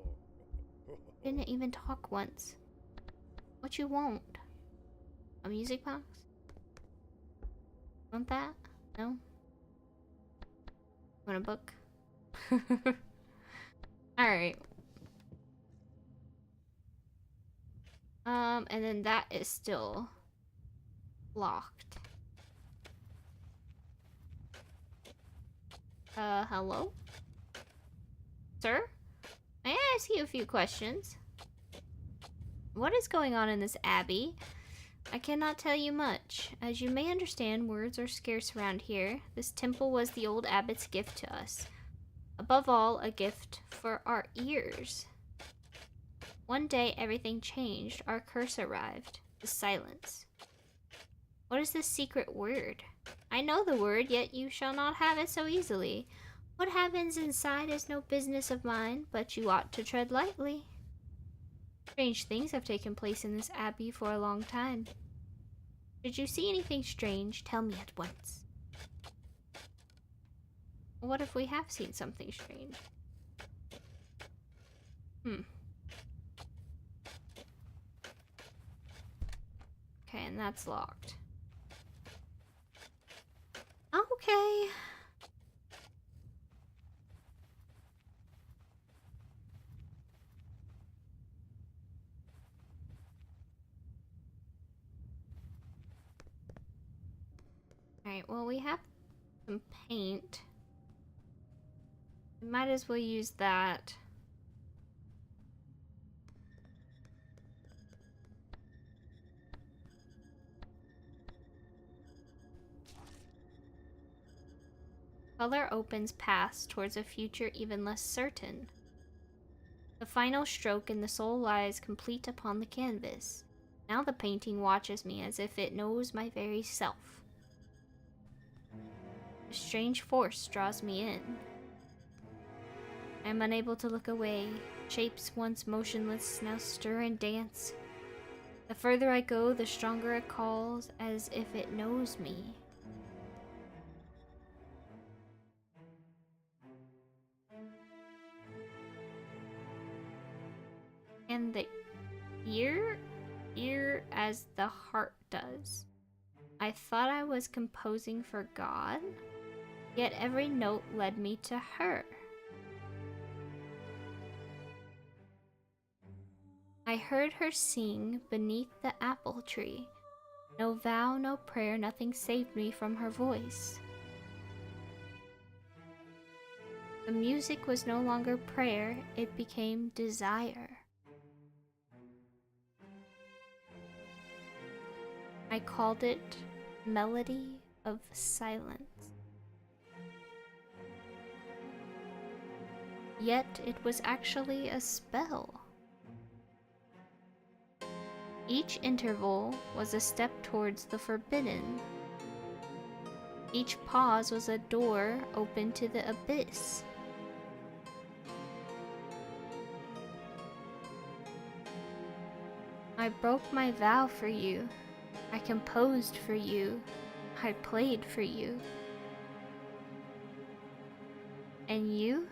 [SPEAKER 1] Didn't even talk once. What you want? A music box? Want that? No? Want a book? Alright. And then that is still locked. Hello? Sir? May I ask you a few questions? What is going on in this abbey? I cannot tell you much. As you may understand, words are scarce around here. This temple was the old abbot's gift to us. Above all, a gift for our ears. One day, everything changed. Our curse arrived. The silence. What is this secret word? I know the word, yet you shall not have it so easily. What happens inside is no business of mine, but you ought to tread lightly. Strange things have taken place in this abbey for a long time. Did you see anything strange? Tell me at once. What if we have seen something strange? Okay, and that's locked. Okay. Alright, well, we have some paint. We might as well use that. Color opens paths towards a future even less certain. The final stroke and the soul lies complete upon the canvas. Now the painting watches me as if it knows my very self. A strange force draws me in. I am unable to look away. Shapes once motionless now stir and dance. The further I go, the stronger it calls, as if it knows me. And the ear as the heart does. I thought I was composing for God, yet every note led me to her. I heard her sing beneath the apple tree. No vow, no prayer, nothing saved me from her voice. The music was no longer prayer, it became desire. I called it Melody of Silence. Yet it was actually a spell. Each interval was a step towards the forbidden. Each pause was a door open to the abyss. I broke my vow for you. I composed for you. I played for you. And you?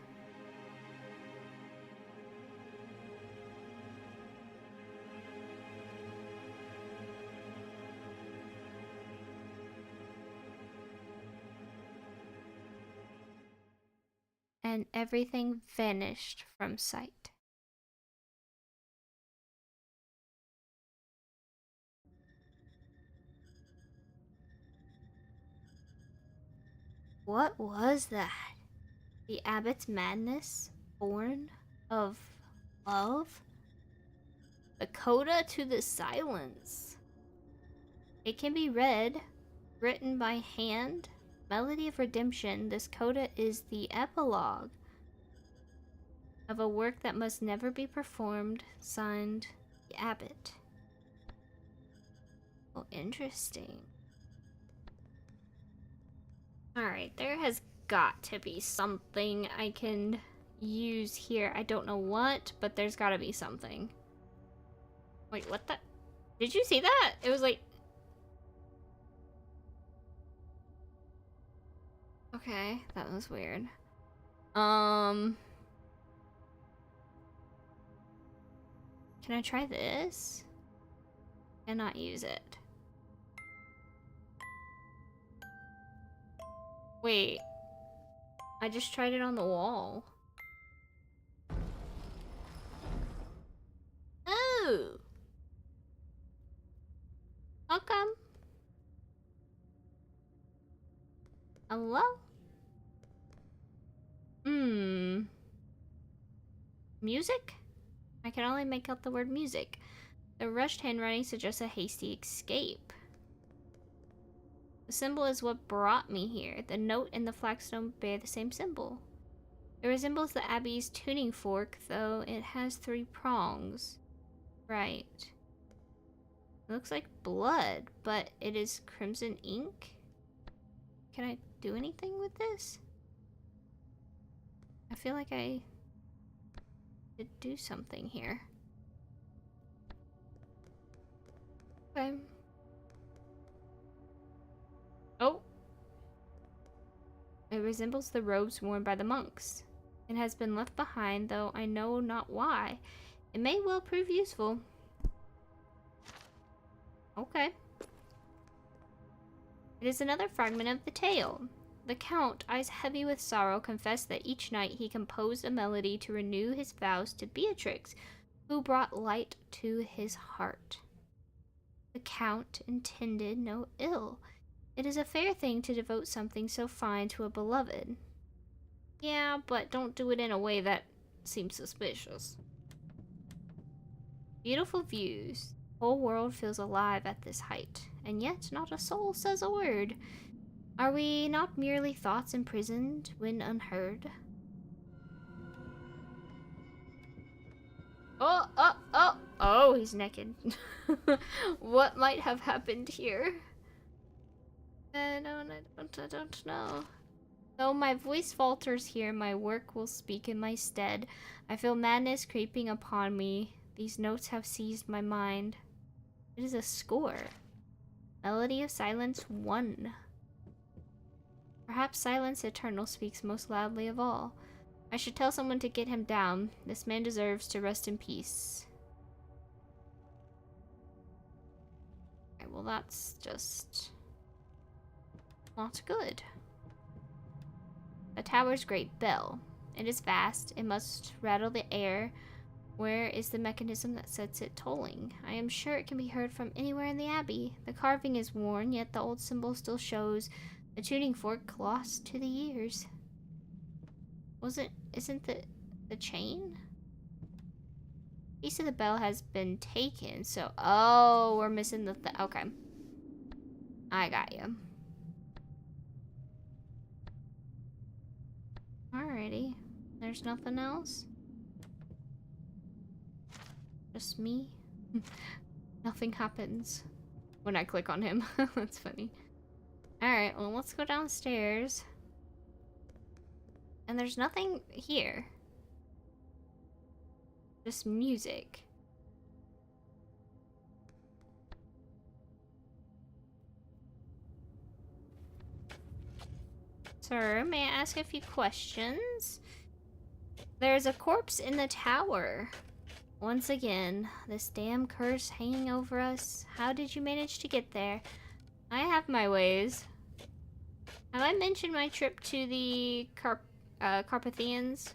[SPEAKER 1] And everything vanished from sight. What was that? The abbot's madness, born of love? The coda to the silence. It can be read, written by hand. Melody of Redemption, this coda is the epilogue of a work that must never be performed, signed the abbot. Oh, interesting. Alright, there has got to be something I can use here. I don't know what, but there's gotta be something. Wait, what the? Did you see that? It was like... Okay, that was weird. Can I try this? Cannot use it. Wait. I just tried it on the wall. Oh! How come? Hello? Music? I can only make out the word music. The rushed handwriting suggests a hasty escape. The symbol is what brought me here. The note and the flagstone bear the same symbol. It resembles the abbey's tuning fork, though it has 3 prongs. Right. It looks like blood, but it is crimson ink. Can I do anything with this? I feel like I did do something here. Okay. Oh! It resembles the robes worn by the monks. It has been left behind, though I know not why. It may well prove useful. Okay. It is another fragment of the tale. The Count, eyes heavy with sorrow, confessed that each night he composed a melody to renew his vows to Beatrix, who brought light to his heart. The Count intended no ill. It is a fair thing to devote something so fine to a beloved. Yeah, but don't do it in a way that seems suspicious. Beautiful views. The whole world feels alive at this height, and yet not a soul says a word. Are we not merely thoughts imprisoned when unheard? Oh, he's naked. What might have happened here? I don't know. Though my voice falters here, my work will speak in my stead. I feel madness creeping upon me. These notes have seized my mind. It is a score. Melody of Silence 1. Perhaps silence eternal speaks most loudly of all. I should tell someone to get him down. This man deserves to rest in peace. Okay, well that's just not good. The tower's great bell. It is vast. It must rattle the air Where is the mechanism that sets it tolling? I am sure it can be heard from anywhere in the abbey. The carving is worn, yet the old symbol still shows a tuning fork lost to the years. Isn't the chain? Piece of the bell has been taken, so oh, we're missing the okay. I got you. Alrighty. There's nothing else? Just me? Nothing happens when I click on him. That's funny. Alright, well, let's go downstairs. And there's nothing here. Just music. Sir, may I ask a few questions? There's a corpse in the tower. Once again, this damn curse hanging over us. How did you manage to get there? I have my ways. Have I mentioned my trip to the Carpathians?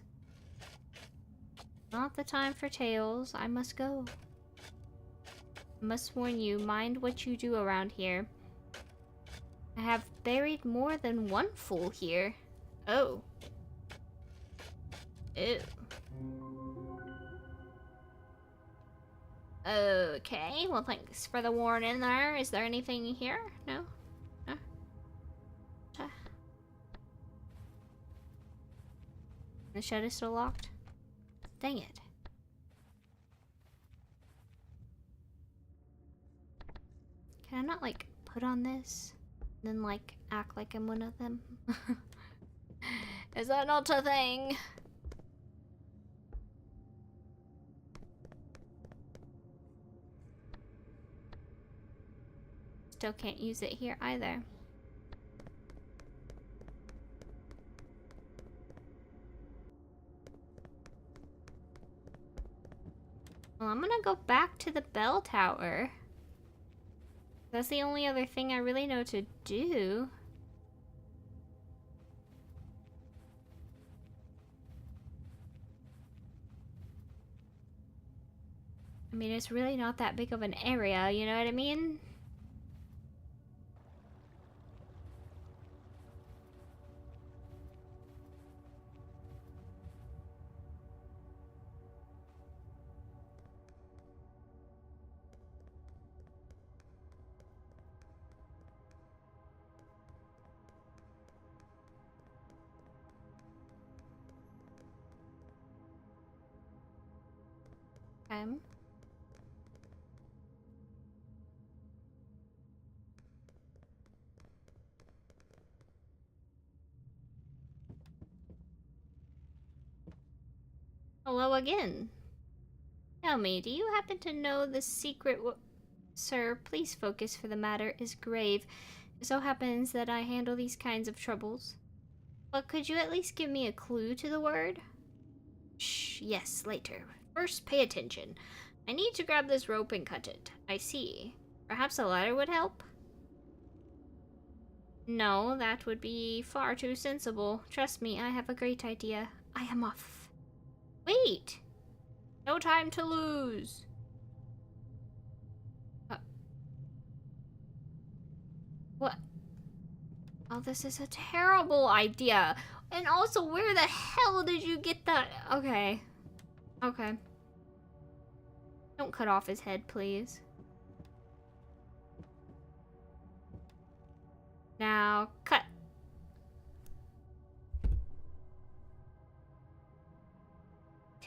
[SPEAKER 1] Not the time for tales. I must go. I must warn you, mind what you do around here. I have buried more than one fool here. Oh. Ew. Okay, well, thanks for the warning there. Is there anything here? No? No? The shed is still locked? Dang it. Can I not, like, put on this? And then, like, act like I'm one of them? Is that not a thing? Still can't use it here either. Well, I'm gonna go back to the bell tower. That's the only other thing I really know to do. I mean, it's really not that big of an area, you know what I mean? Hello again. Tell me, do you happen to know the secret Sir, please focus, for the matter is grave. It so happens that I handle these kinds of troubles. But could you at least give me a clue to the word? Shh, yes, later. First, pay attention. I need to grab this rope and cut it. I see. Perhaps a ladder would help? No, that would be far too sensible. Trust me, I have a great idea. I am off. Wait! No time to lose! What? Oh, this is a terrible idea. And also, where the hell did you get that? Okay. Okay. Don't cut off his head, please. Now, cut.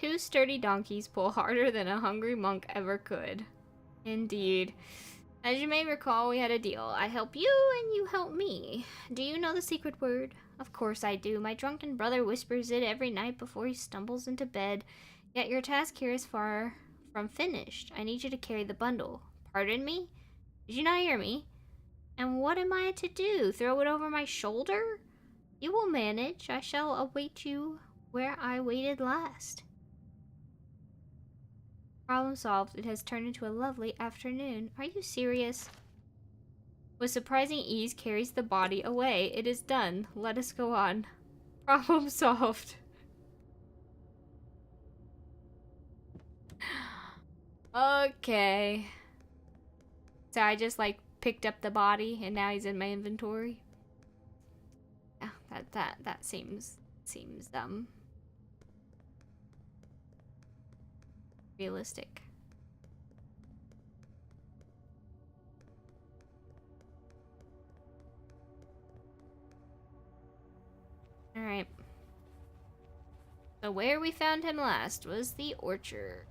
[SPEAKER 1] Two sturdy donkeys pull harder than a hungry monk ever could. Indeed. As you may recall, we had a deal. I help you and you help me. Do you know the secret word? Of course I do. My drunken brother whispers it every night before he stumbles into bed. Yet your task here is far from finished. I need you to carry the bundle. Pardon me? Did you not hear me? And what am I to do? Throw it over my shoulder? You will manage. I shall await you where I waited last. Problem solved. It has turned into a lovely afternoon. Are you serious? With surprising ease carries the body away. It is done. Let us go on. Problem solved. Okay. So I just like picked up the body and now he's in my inventory. Yeah, that seems realistic. All right. So where we found him last was the orchard.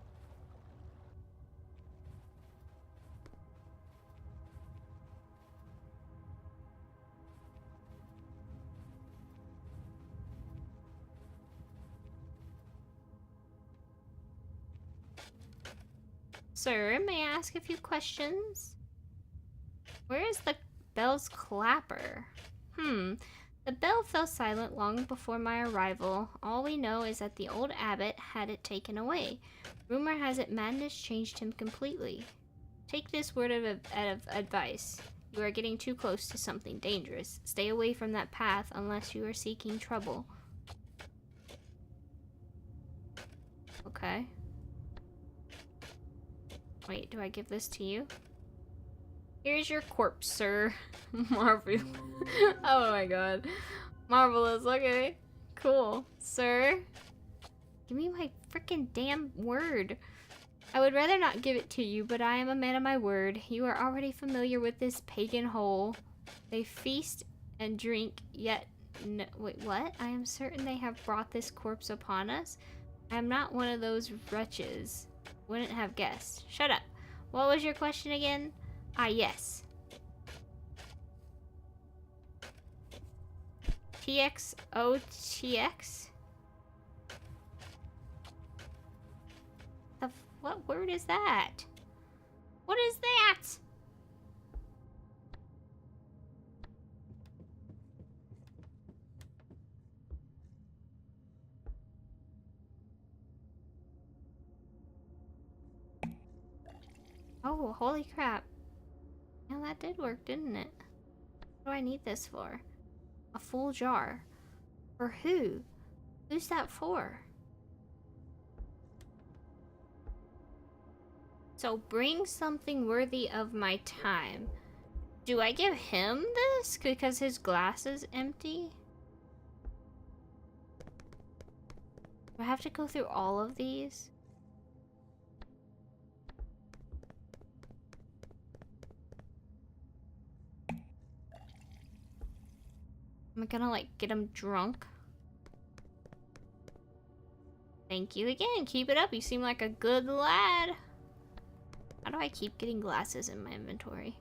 [SPEAKER 1] Sir, may I ask a few questions? Where is the bell's clapper? The bell fell silent long before my arrival. All we know is that the old abbot had it taken away. Rumor has it madness changed him completely. Take this word of advice. You are getting too close to something dangerous. Stay away from that path unless you are seeking trouble. Okay. Wait, do I give this to you? Here's your corpse, sir. Marvel. Oh my god. Marvelous, okay. Cool. Sir? Give me my freaking damn word. I would rather not give it to you, but I am a man of my word. You are already familiar with this pagan hole. They feast and drink, yet... No, wait, what? I am certain they have brought this corpse upon us. I am not one of those wretches. Wouldn't have guessed. Shut up. What was your question again? Ah, yes. TXOTX? What word is that? What is that? Oh, holy crap. Now that did work, didn't it? What do I need this for? A full jar. For who? Who's that for? So bring something worthy of my time. Do I give him this because his glass is empty? Do I have to go through all of these? Am I gonna like get him drunk? Thank you again. Keep it up. You seem like a good lad. How do I keep getting glasses in my inventory?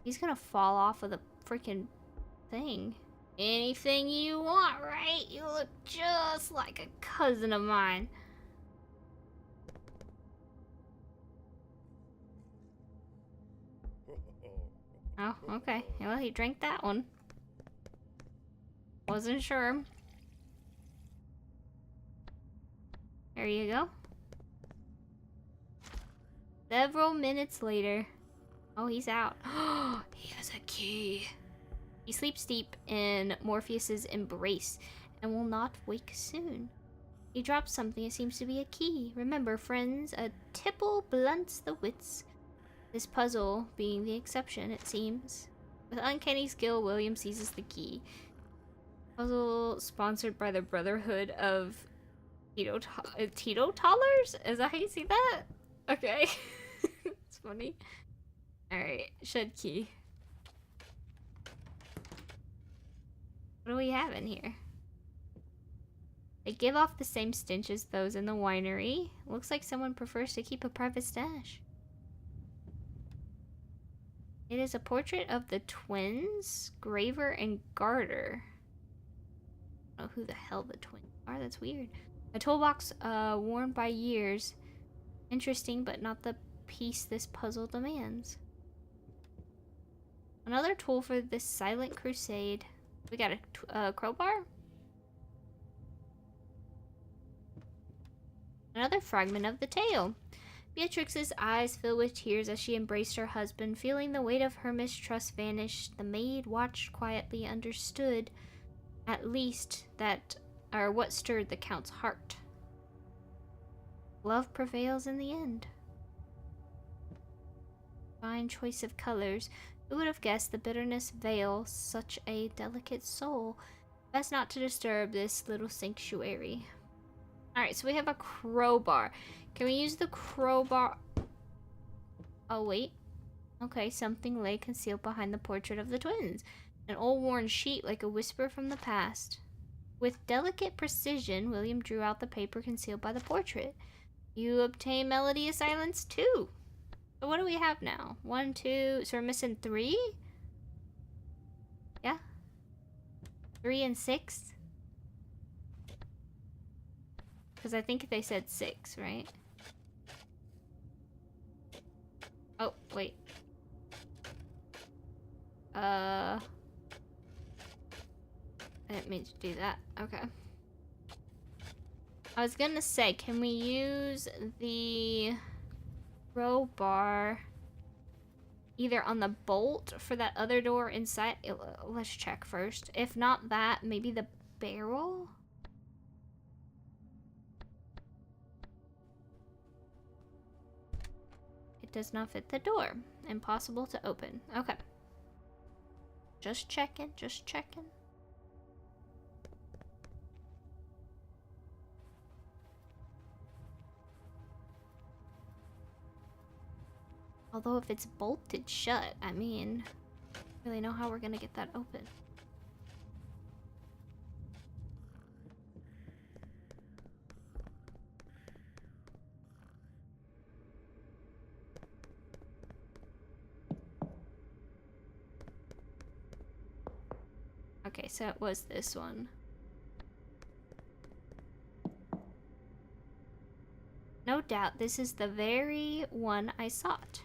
[SPEAKER 1] He's gonna fall off of the freaking thing. Anything you want, right? You look just like a cousin of mine. Oh, okay. Well, he drank that one. Wasn't sure. There you go. Several minutes later. Oh, he's out. He has a key. He sleeps deep in Morpheus's embrace and will not wake soon. He drops something. It seems to be a key. Remember, friends, a tipple blunts the wits. This puzzle being the exception, it seems. With uncanny skill, William seizes the key. Puzzle sponsored by the Brotherhood of Teetotalers? Is that how you see that? Okay. It's funny. Alright, shed key. What do we have in here? They give off the same stench as those in the winery. Looks like someone prefers to keep a private stash. It is a portrait of the twins, Graver and Garter. I don't know who the hell the twins are. That's weird. A toolbox worn by years. Interesting, but not the piece this puzzle demands. Another tool for this silent crusade. We got a crowbar. Another fragment of the tale. Beatrix's eyes fill with tears as she embraced her husband. Feeling the weight of her mistrust vanish, the maid watched quietly, understood. At least that, or what stirred the Count's heart. Love prevails in the end. Fine choice of colors. Who would have guessed the bitterness veils such a delicate soul? Best not to disturb this little sanctuary. Alright, so we have a crowbar. Can we use the crowbar? Oh, wait. Okay, something lay concealed behind the portrait of the twins. An old worn sheet like a whisper from the past. With delicate precision, William drew out the paper concealed by the portrait. You obtain Melody of Silence too. So what do we have now? 1, 2, so we're missing 3? Yeah. 3 and 6? Because I think they said 6, right? Oh, wait. I didn't mean to do that. Okay. I was gonna say, can we use the crowbar either on the bolt for that other door inside? Let's check first. If not that, maybe the barrel? It does not fit the door. Impossible to open. Okay. Just checking, just checking. Although if it's bolted shut, I mean, I don't really know how we're gonna get that open. Okay, so it was this one. No doubt this is the very one I sought.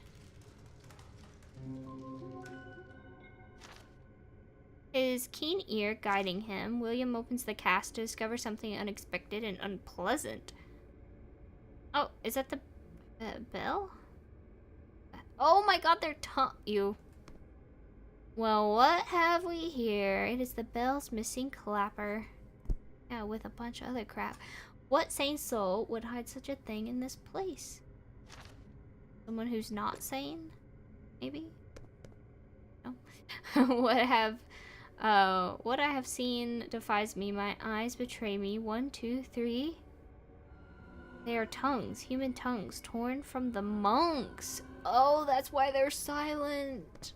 [SPEAKER 1] His keen ear guiding him, William opens the cast to discover something unexpected and unpleasant. Oh, is that the bell? Oh my god, they're you. Well, what have we here? It is the bell's missing clapper. Yeah, with a bunch of other crap. What sane soul would hide such a thing in this place? Someone who's not sane? Maybe? No. What I have seen defies me. My eyes betray me. 1, 2, 3. They are tongues, human tongues, torn from the monks. Oh, that's why they're silent.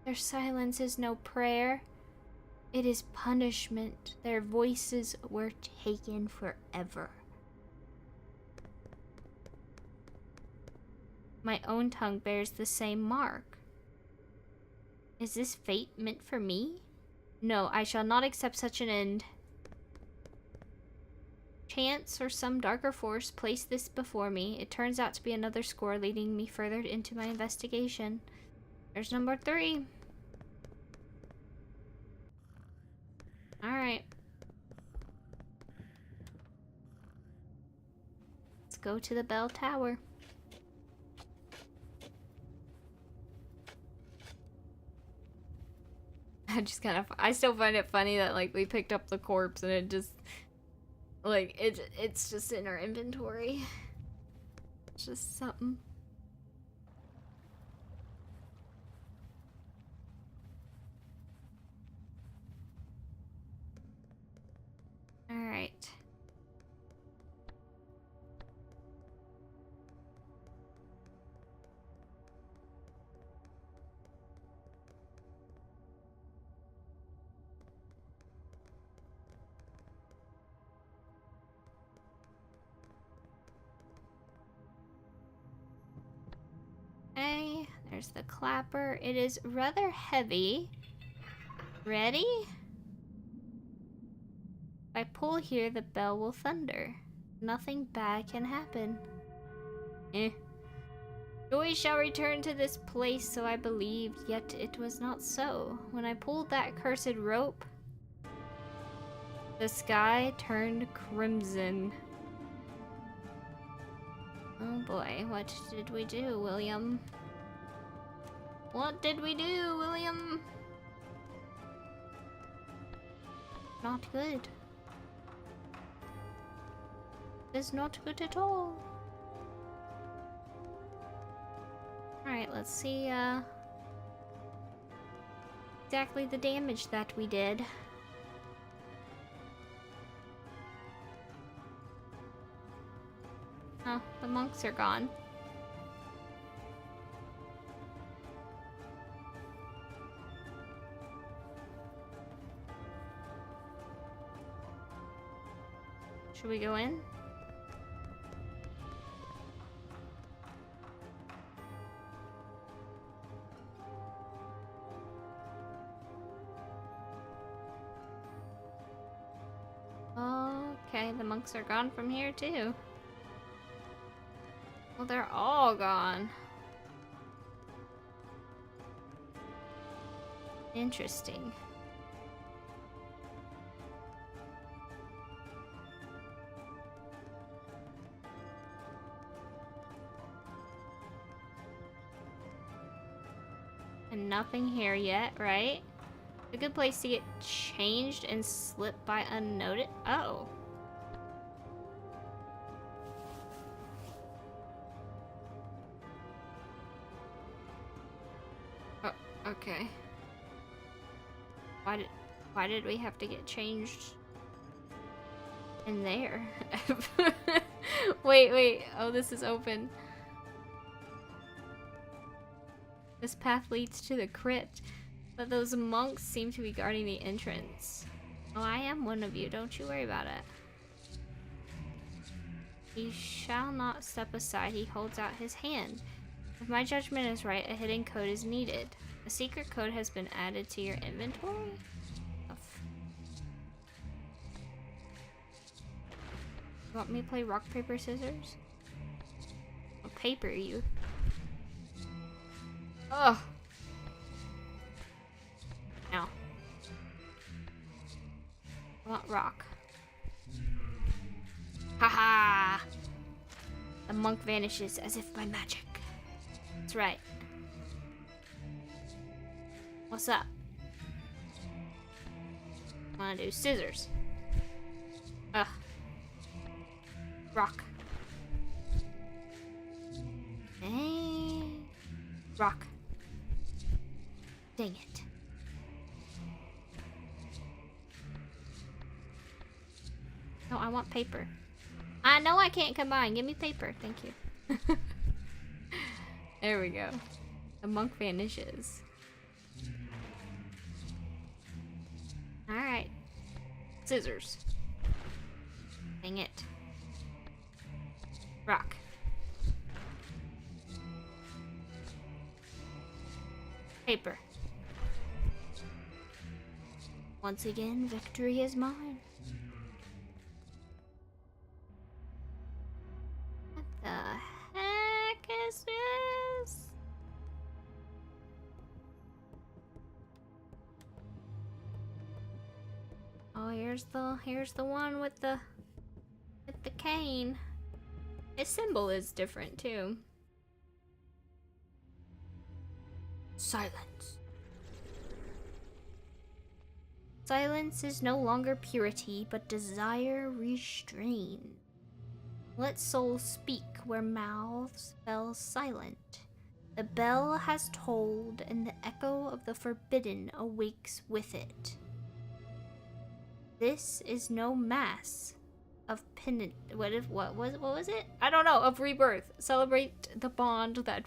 [SPEAKER 1] Their silence is no prayer. It is punishment. Their voices were taken forever. My own tongue bears the same mark. Is this fate meant for me? No, I shall not accept such an end. Chance or some darker force placed this before me. It turns out to be another score leading me further into my investigation. There's number 3. Alright. Let's go to the bell tower. I still find it funny that, like, we picked up the corpse and it just, like, it's just in our inventory. It's just something. Alright. Okay, there's the clapper. It is rather heavy. Ready? If I pull here, the bell will thunder. Nothing bad can happen. Joy shall return to this place, so I believed, yet it was not so. When I pulled that cursed rope, the sky turned crimson. Oh boy, what did we do, William? What did we do, William? Not good. It's not good at all. Alright, let's see, exactly the damage that we did. Oh, the monks are gone. Should we go in? Okay, the monks are gone from here too. Well, they're all gone. Interesting. And nothing here yet, right? A good place to get changed and slip by unnoticed. Oh. Oh, okay. Why did we have to get changed in there? Wait. Oh, this is open. This path leads to the crypt, but those monks seem to be guarding the entrance. Oh, I am one of you. Don't you worry about it. He shall not step aside. He holds out his hand. If my judgment is right, a hidden code is needed. A secret code has been added to your inventory? You want me to play rock, paper, scissors? I'll paper you. Ugh. Now. I want rock. Haha! The monk vanishes as if by magic. That's right. What's up? I wanna do scissors. Ugh. Rock. And rock. Dang it. No, I want paper. I know I can't combine. Give me paper. Thank you. There we go. The monk vanishes. Alright. Scissors. Dang it. Rock. Paper. Once again, victory is mine. What the heck is this? Oh, here's the one with the cane. His symbol is different too. Silence. Silence is no longer purity, but desire restrained. Let souls speak where mouths fell silent. The bell has tolled, and the echo of the forbidden awakes with it. This is no mass of penance. What was it? I don't know. Of rebirth. Celebrate the bond that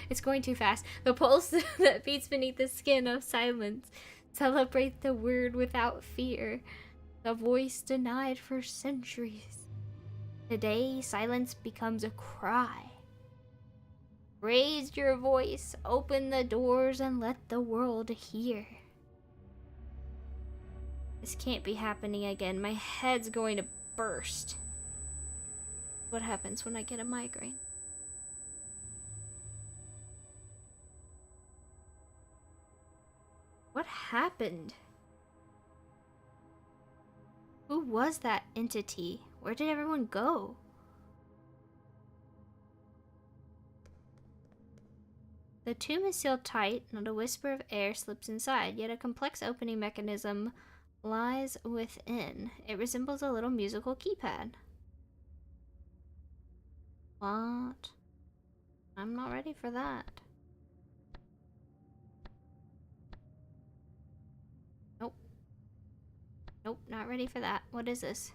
[SPEAKER 1] it's going too fast. The pulse that beats beneath the skin of silence. Celebrate the word without fear. The voice denied for centuries. Today, silence becomes a cry. Raise your voice, open the doors, and let the world hear. This can't be happening again. My head's going to burst. What happens when I get a migraine? What happened? Who was that entity? Where did everyone go? The tomb is sealed tight, not a whisper of air slips inside, yet a complex opening mechanism lies within. It resembles a little musical keypad. What? I'm not ready for that. Nope. Nope, not ready for that. What is this?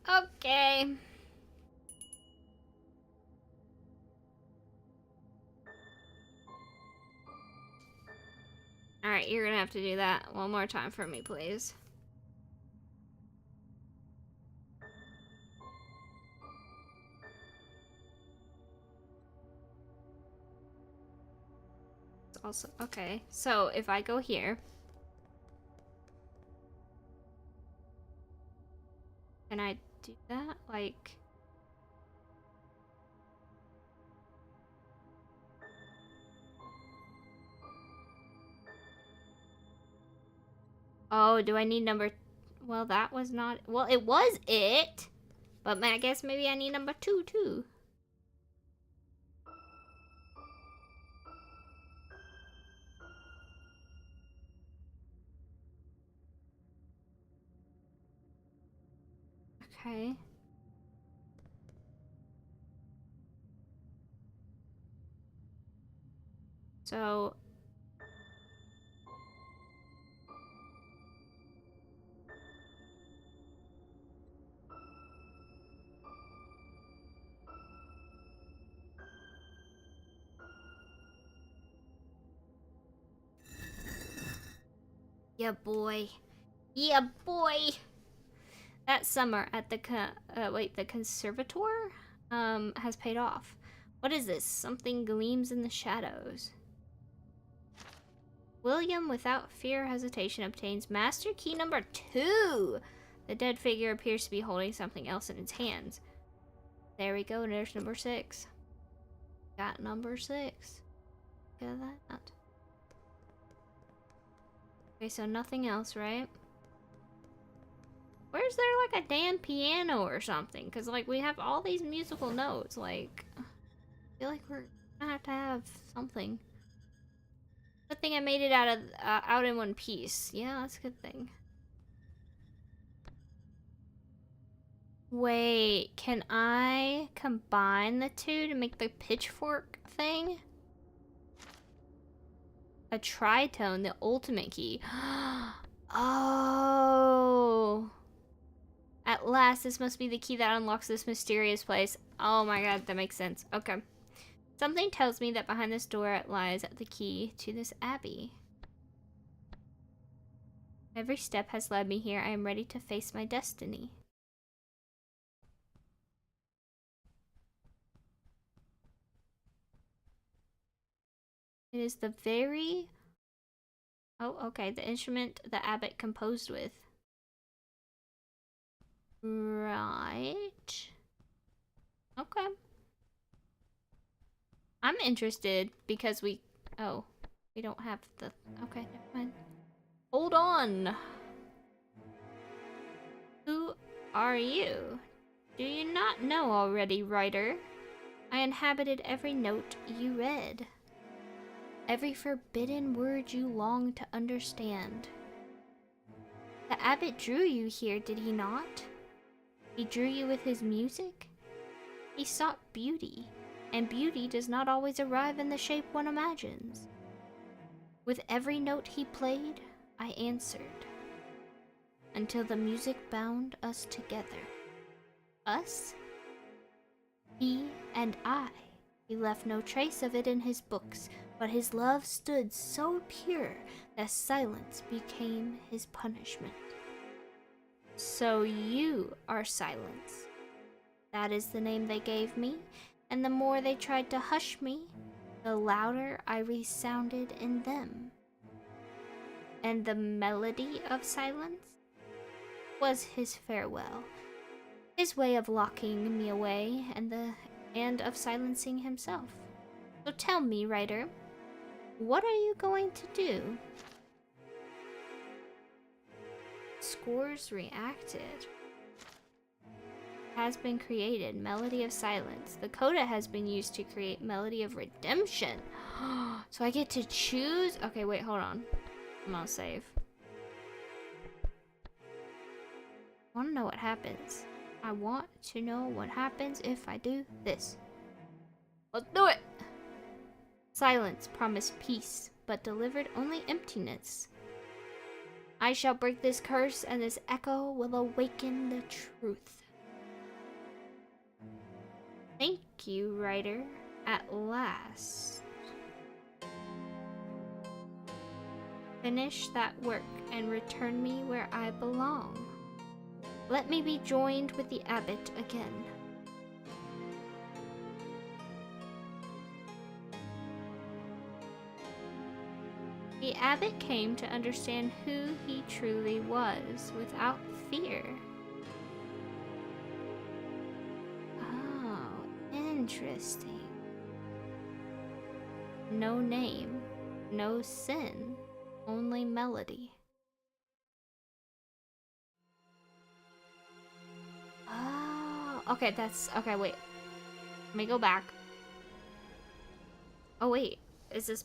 [SPEAKER 1] Okay. Alright, you're gonna have to do that one more time for me, please. It's also, okay, so if I go here, can I do that? Like... Oh, do I need number... Well, that was not... Well, it was it! But I guess maybe I need number 2, too. Okay. So... Yeah, boy. Yeah, boy! That summer at the the conservator, has paid off. What is this? Something gleams in the shadows. William, without fear or hesitation, obtains master key number 2. The dead figure appears to be holding something else in its hands. There we go, there's number 6. Got number 6. Look at that. Okay, so nothing else, right? Where's there like a damn piano or something? Because like we have all these musical notes. Like, I feel like we're gonna have to have something. Good thing I made it out in one piece. Yeah, that's a good thing. Wait, can I combine the two to make the pitchfork thing? A tritone, the ultimate key. Oh. At last, this must be the key that unlocks this mysterious place. Oh my god, that makes sense. Okay. Something tells me that behind this door lies the key to this abbey. Every step has led me here. I am ready to face my destiny. It is the very... Oh, okay. The instrument the abbot composed with. Right. Okay. I'm interested because we... Oh, we don't have the... Okay, never mind. Hold on. Who are you? Do you not know already, writer? I inhabited every note you read. Every forbidden word you long to understand. The abbot drew you here, did he not? He drew you with his music? He sought beauty, and beauty does not always arrive in the shape one imagines. With every note he played, I answered, until the music bound us together. Us? He and I. He left no trace of it in his books, but his love stood so pure that silence became his punishment. So you are Silence. That is the name they gave me, and the more they tried to hush me, the louder I resounded in them. And the melody of silence was his farewell, his way of locking me away, and of silencing himself. So tell me, writer, what are you going to do? Scores reacted. Has been created. Melody of Silence. The coda has been used to create Melody of Redemption. So I get to choose? Okay, wait, hold on. I'm gonna save. I want to know what happens. I want to know what happens if I do this. Let's do it! Silence promised peace, but delivered only emptiness. I shall break this curse, and this echo will awaken the truth. Thank you, writer. At last. Finish that work and return me where I belong. Let me be joined with the abbot again. The abbot came to understand who he truly was without fear. Oh, interesting. No name, no sin, only melody. Oh, okay, okay, wait. Let me go back. Oh, wait. Is this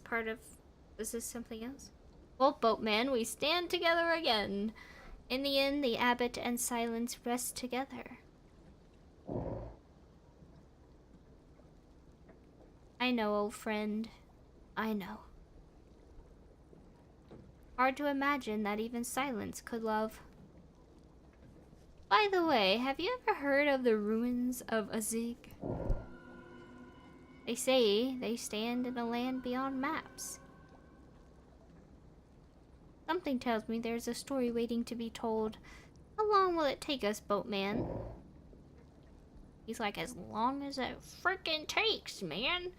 [SPEAKER 1] something else? Well, boatman, we stand together again. In the end, the abbot and Silence rest together. I know, old friend. I know. Hard to imagine that even Silence could love. By the way, have you ever heard of the ruins of Azig? They say they stand in a land beyond maps. Something tells me there's a story waiting to be told. How long will it take us, boatman? He's like, as long as it frickin' takes, man.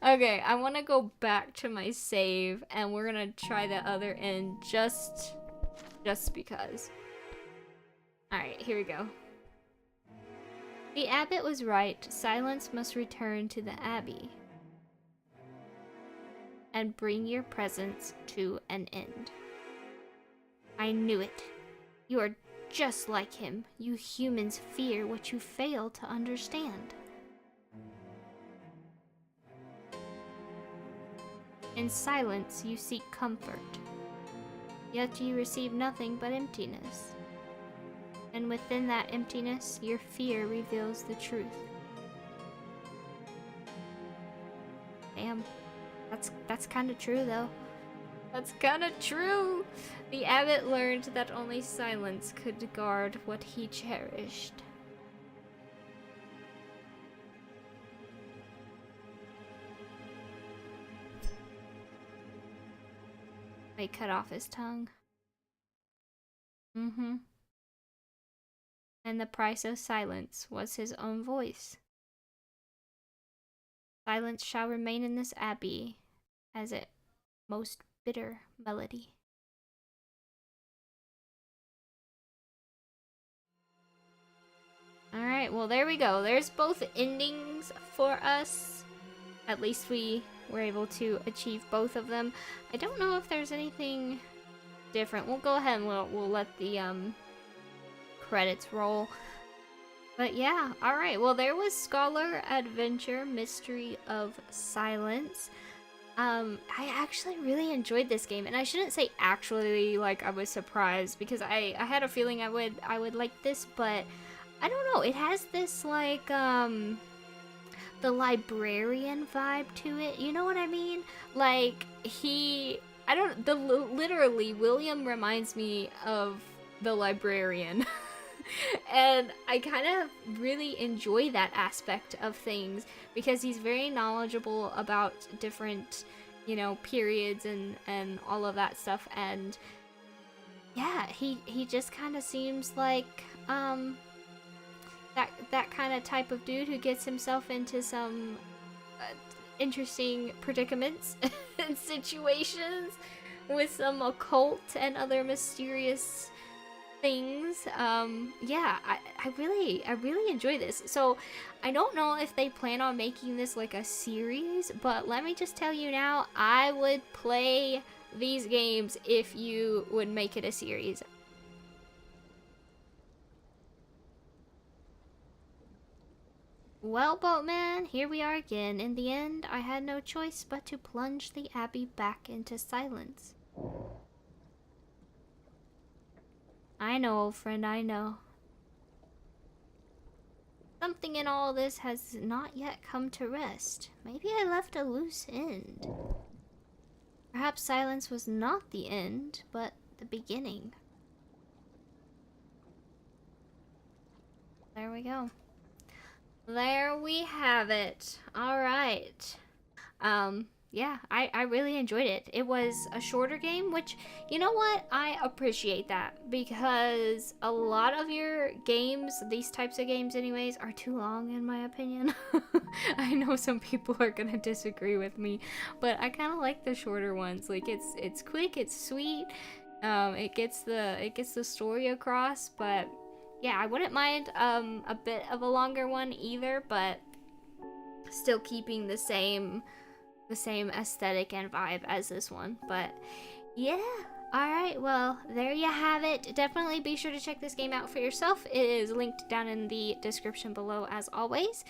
[SPEAKER 1] Okay, I want to go back to my save, and we're gonna try the other end just because. Alright, here we go. The abbot was right. Silence must return to the abbey and bring your presence to an end. I knew it. You are just like him. You humans fear what you fail to understand. In silence, you seek comfort. Yet you receive nothing but emptiness. And within that emptiness, your fear reveals the truth. Damn. That's kind of true, though. That's kind of true! The abbot learned that only silence could guard what he cherished. They cut off his tongue. Mm-hmm. And the price of silence was his own voice. Silence shall remain in this abbey as its most bitter melody. Alright, well there we go. There's both endings for us. At least we were able to achieve both of them. I don't know if there's anything different. We'll go ahead and we'll let the credits roll. But yeah, alright. Well, there was Scholar Adventure Mystery of Silence. I actually really enjoyed this game, and I shouldn't say actually like I was surprised, because I had a feeling I would like this, but I don't know. It has this like the librarian vibe to it. You know what I mean? Like literally William reminds me of the librarian. And I kind of really enjoy that aspect of things, because he's very knowledgeable about different, you know, periods and all of that stuff. And yeah, he just kind of seems like that kind of type of dude who gets himself into some interesting predicaments and situations with some occult and other mysterious things. Yeah, I really enjoy this. So I don't know if they plan on making this like a series, but let me just tell you now, I would play these games if you would make it a series. Well, boatman, here we are again. In the end, I had no choice but to plunge the abbey back into silence. I know, old friend, I know. Something in all this has not yet come to rest. Maybe I left a loose end. Perhaps silence was not the end, but the beginning. There we go. There we have it. Alright. Yeah, I really enjoyed it. It was a shorter game, which, you know what? I appreciate that, because a lot of your games, these types of games anyways, are too long in my opinion. I know some people are gonna disagree with me, but I kind of like the shorter ones. Like, it's quick, it's sweet, it gets the story across, but yeah, I wouldn't mind a bit of a longer one either, but still keeping the same aesthetic and vibe as this one. But yeah, alright, well, there you have it. Definitely be sure to check this game out for yourself. It is linked down in the description below as always.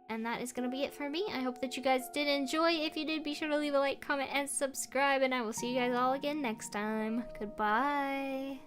[SPEAKER 1] And that is going to be it for me. I hope that you guys did enjoy. If you did, be sure to leave a like, comment, and subscribe, and I will see you guys all again next time. Goodbye.